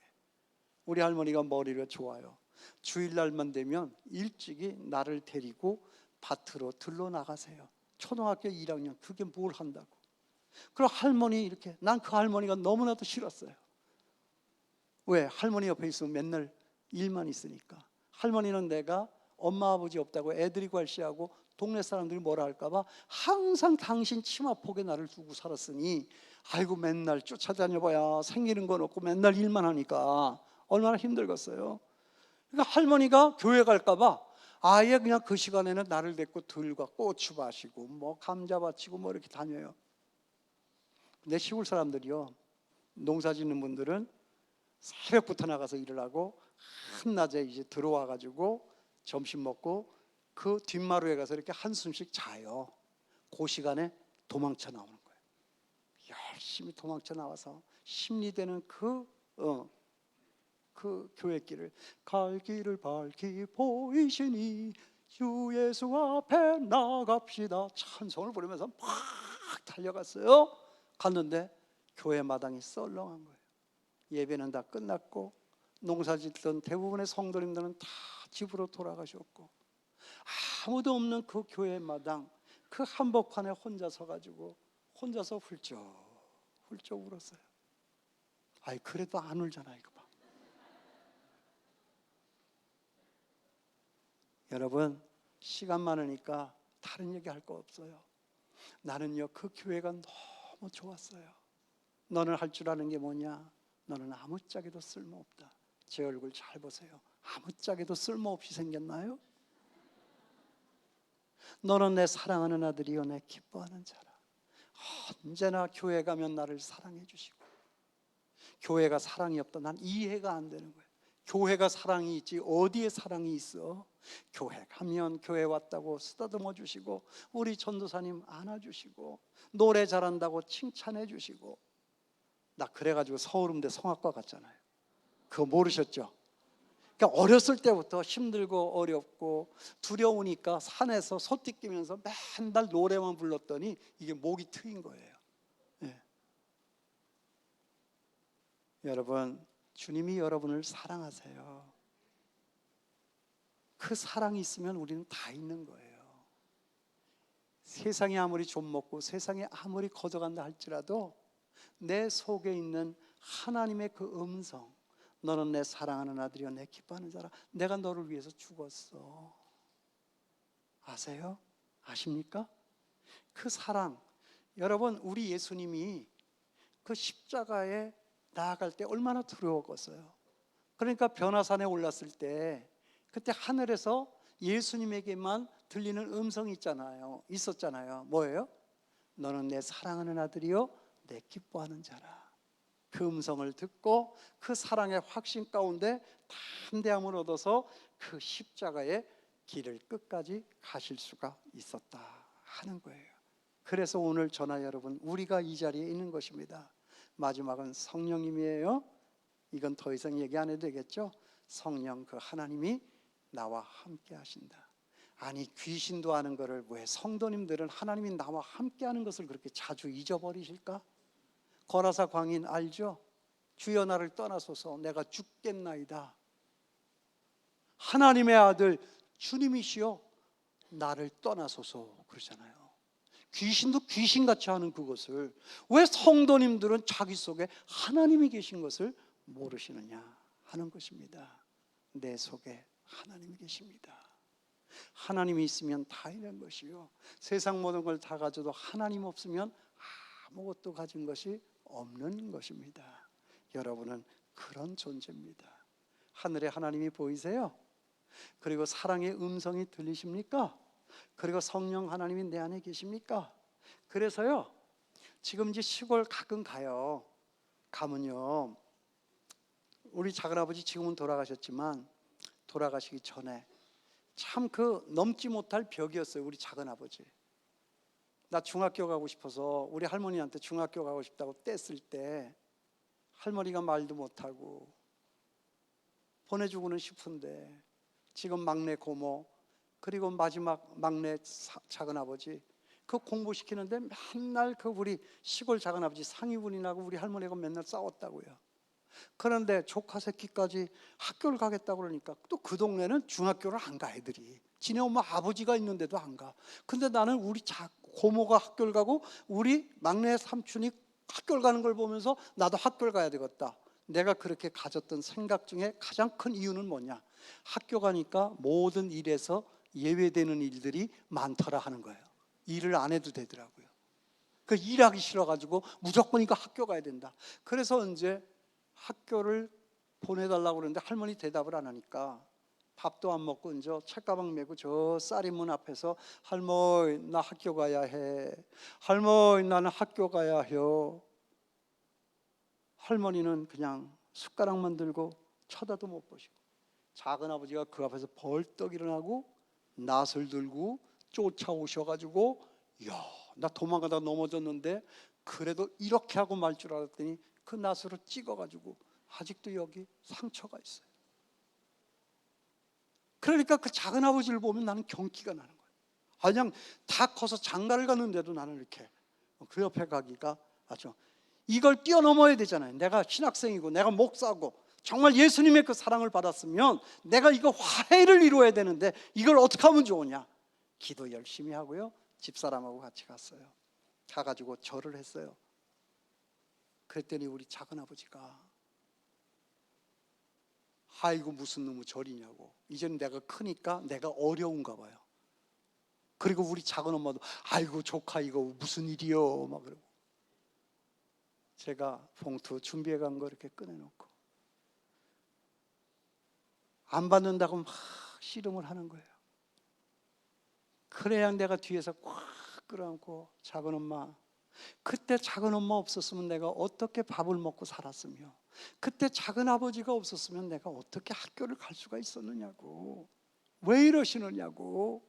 우리 할머니가 머리가 좋아요. 주일날만 되면 일찍이 나를 데리고 밭으로 들러 나가세요. 초등학교 1학년 그게 뭘 한다고. 그리고 할머니 이렇게, 난 그 할머니가 너무나도 싫었어요. 왜? 할머니 옆에 있으면 맨날 일만 있으니까. 할머니는 내가 엄마 아버지 없다고 애들이 괄시하고 동네 사람들이 뭐라 할까봐 항상 당신 치마폭에 나를 두고 살았으니 아이고 맨날 쫓아다녀봐야 생기는 건 없고 맨날 일만 하니까 얼마나 힘들겠어요. 그러니까 할머니가 교회 갈까봐 아예 그냥 그 시간에는 나를 데리고 들과 고추 마시고 뭐 감자 바치고 뭐 이렇게 다녀요. 근데 시골 사람들이요 농사 짓는 분들은 새벽부터 나가서 일을 하고 한낮에 이제 들어와 가지고 점심 먹고 그 뒷마루에 가서 이렇게 한숨씩 자요. 그 시간에 도망쳐 나오는 거예요. 열심히 도망쳐 나와서 심리되는 그 교회 길을, 갈 길을 밝히 보이시니 주 예수 앞에 나갑시다 찬송을 부르면서 막 달려갔어요. 갔는데 교회 마당이 썰렁한 거예요. 예배는 다 끝났고 농사 짓던 대부분의 성도님들은 다 집으로 돌아가셨고 아무도 없는 그 교회 마당, 그 한복판에 혼자 서가지고 혼자서 훌쩍 울었어요. 아이 그래도 안 울잖아 이거 봐. 여러분 시간 많으니까 다른 얘기 할 거 없어요. 나는요 그 교회가 너무 좋았어요. 너는 할 줄 아는 게 뭐냐? 너는 아무짝에도 쓸모없다. 제 얼굴 잘 보세요. 아무짝에도 쓸모없이 생겼나요? 너는 내 사랑하는 아들이요 내 기뻐하는 자라. 언제나 교회 가면 나를 사랑해 주시고, 교회가 사랑이 없다 난 이해가 안 되는 거예요. 교회가 사랑이 있지 어디에 사랑이 있어? 교회 가면 교회 왔다고 쓰다듬어 주시고, 우리 전도사님 안아주시고, 노래 잘한다고 칭찬해 주시고. 나 그래가지고 서울음대 성악과 갔잖아요. 그거 모르셨죠? 그러니까 어렸을 때부터 힘들고 어렵고 두려우니까 산에서 소띠 끼면서 맨날 노래만 불렀더니 이게 목이 트인 거예요. 네. 여러분 주님이 여러분을 사랑하세요. 그 사랑이 있으면 우리는 다 있는 거예요. 세상이 아무리 좀먹고 세상이 아무리 거저간다 할지라도 내 속에 있는 하나님의 그 음성, 너는 내 사랑하는 아들이여 내 기뻐하는 자라. 내가 너를 위해서 죽었어. 아세요? 아십니까? 그 사랑. 여러분 우리 예수님이 그 십자가에 나아갈 때 얼마나 두려웠겠어요. 그러니까 변화산에 올랐을 때 그때 하늘에서 예수님에게만 들리는 음성이 있었잖아요. 뭐예요? 너는 내 사랑하는 아들이요 내 기뻐하는 자라. 그 음성을 듣고 그 사랑의 확신 가운데 담대함을 얻어서 그 십자가의 길을 끝까지 가실 수가 있었다 하는 거예요. 그래서 오늘 저나 여러분 우리가 이 자리에 있는 것입니다. 마지막은 성령님이에요. 이건 더 이상 얘기 안 해도 되겠죠? 성령 그 하나님이 나와 함께 하신다. 아니 귀신도 하는 거를 왜 성도님들은 하나님이 나와 함께 하는 것을 그렇게 자주 잊어버리실까? 거라사 광인 알죠? 주여 나를 떠나소서 내가 죽겠나이다. 하나님의 아들 주님이시여 나를 떠나소서 그러잖아요. 귀신도 귀신같이 하는 그것을 왜 성도님들은 자기 속에 하나님이 계신 것을 모르시느냐 하는 것입니다. 내 속에 하나님이 계십니다. 하나님이 있으면 다 있는 것이요 세상 모든 걸 다 가져도 하나님 없으면 아무것도 가진 것이 없는 것입니다. 여러분은 그런 존재입니다. 하늘에 하나님이 보이세요? 그리고 사랑의 음성이 들리십니까? 그리고 성령 하나님이 내 안에 계십니까? 그래서요 지금 이제 시골 가끔 가요. 가면요 우리 작은아버지 지금은 돌아가셨지만 돌아가시기 전에 참 그 넘지 못할 벽이었어요. 우리 작은아버지. 나 중학교 가고 싶어서 우리 할머니한테 중학교 가고 싶다고 뗐을 때 할머니가 말도 못하고 보내주고는 싶은데 지금 막내 고모 그리고 마지막 막내 작은아버지 그 공부시키는데 맨날 그 우리 시골 작은아버지 상위분이나고 우리 할머니가 맨날 싸웠다고요. 그런데 조카 새끼까지 학교를 가겠다고 그러니까 또 그 동네는 중학교를 안 가 애들이. 지네 엄마 아버지가 있는데도 안 가. 근데 나는 우리 고모가 학교를 가고 우리 막내 삼촌이 학교를 가는 걸 보면서 나도 학교를 가야 되겠다. 내가 그렇게 가졌던 생각 중에 가장 큰 이유는 뭐냐? 학교 가니까 모든 일에서 예외되는 일들이 많더라 하는 거예요. 일을 안 해도 되더라고요. 그 일하기 싫어가지고 무조건 이거 학교 가야 된다. 그래서 이제 학교를 보내달라고 그러는데 할머니 대답을 안 하니까 밥도 안 먹고 이제 책가방 메고 저 쌀이문 앞에서 할머니 나 학교 가야 해. 할머니 나는 학교 가야 해요. 할머니는 그냥 숟가락만 들고 쳐다도 못 보시고, 작은 아버지가 그 앞에서 벌떡 일어나고 낫을 들고 쫓아오셔가지고, 야, 나 도망가다 넘어졌는데 그래도 이렇게 하고 말 줄 알았더니 그 낫으로 찍어가지고 아직도 여기 상처가 있어요. 그러니까 그 작은 아버지를 보면 나는 경기가 나는 거예요. 그냥 다 커서 장가를 갔는데도 나는 이렇게 그 옆에 가기가 아주, 이걸 뛰어넘어야 되잖아요. 내가 신학생이고 내가 목사고 정말 예수님의 그 사랑을 받았으면 내가 이거 화해를 이루어야 되는데 이걸 어떻게 하면 좋으냐. 기도 열심히 하고요, 집사람하고 같이 갔어요. 가가지고 절을 했어요. 그랬더니 우리 작은 아버지가, 아이고 무슨 놈의 절이냐고, 이제는 내가 크니까 내가 어려운가 봐요. 그리고 우리 작은 엄마도 아이고 조카 이거 무슨 일이요 막 그러고, 제가 봉투 준비해 간 거 이렇게 꺼내놓고 안 받는다고 막 씨름을 하는 거예요. 그래야 내가 뒤에서 꽉 끌어안고, 작은 엄마, 그때 작은 엄마 없었으면 내가 어떻게 밥을 먹고 살았으며, 그때 작은 아버지가 없었으면 내가 어떻게 학교를 갈 수가 있었느냐고, 왜 이러시느냐고,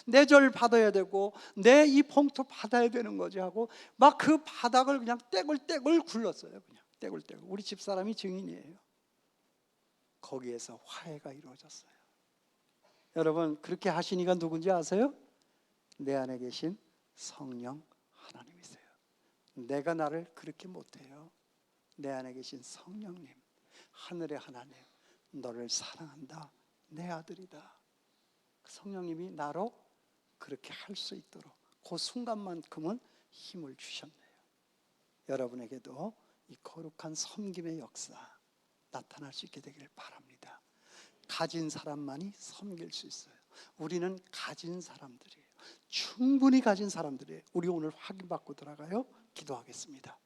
내 절 받아야 되고 내 이 봉투 받아야 되는 거지 하고 막 그 바닥을 그냥 떼굴떼굴 굴렀어요. 그냥 떼굴떼굴. 우리 집사람이 증인이에요. 거기에서 화해가 이루어졌어요. 여러분, 그렇게 하신 이가 누군지 아세요? 내 안에 계신 성령 하나님이세요. 내가 나를 그렇게 못해요. 내 안에 계신 성령님, 하늘의 하나님, 너를 사랑한다, 내 아들이다. 성령님이 나로 그렇게 할 수 있도록 그 순간만큼은 힘을 주셨네요. 여러분에게도 이 거룩한 섬김의 역사 나타날 수 있게 되기를 바랍니다. 가진 사람만이 섬길 수 있어요. 우리는 가진 사람들이에요. 충분히 가진 사람들이에요. 우리 오늘 확인받고 들어가요. 기도하겠습니다.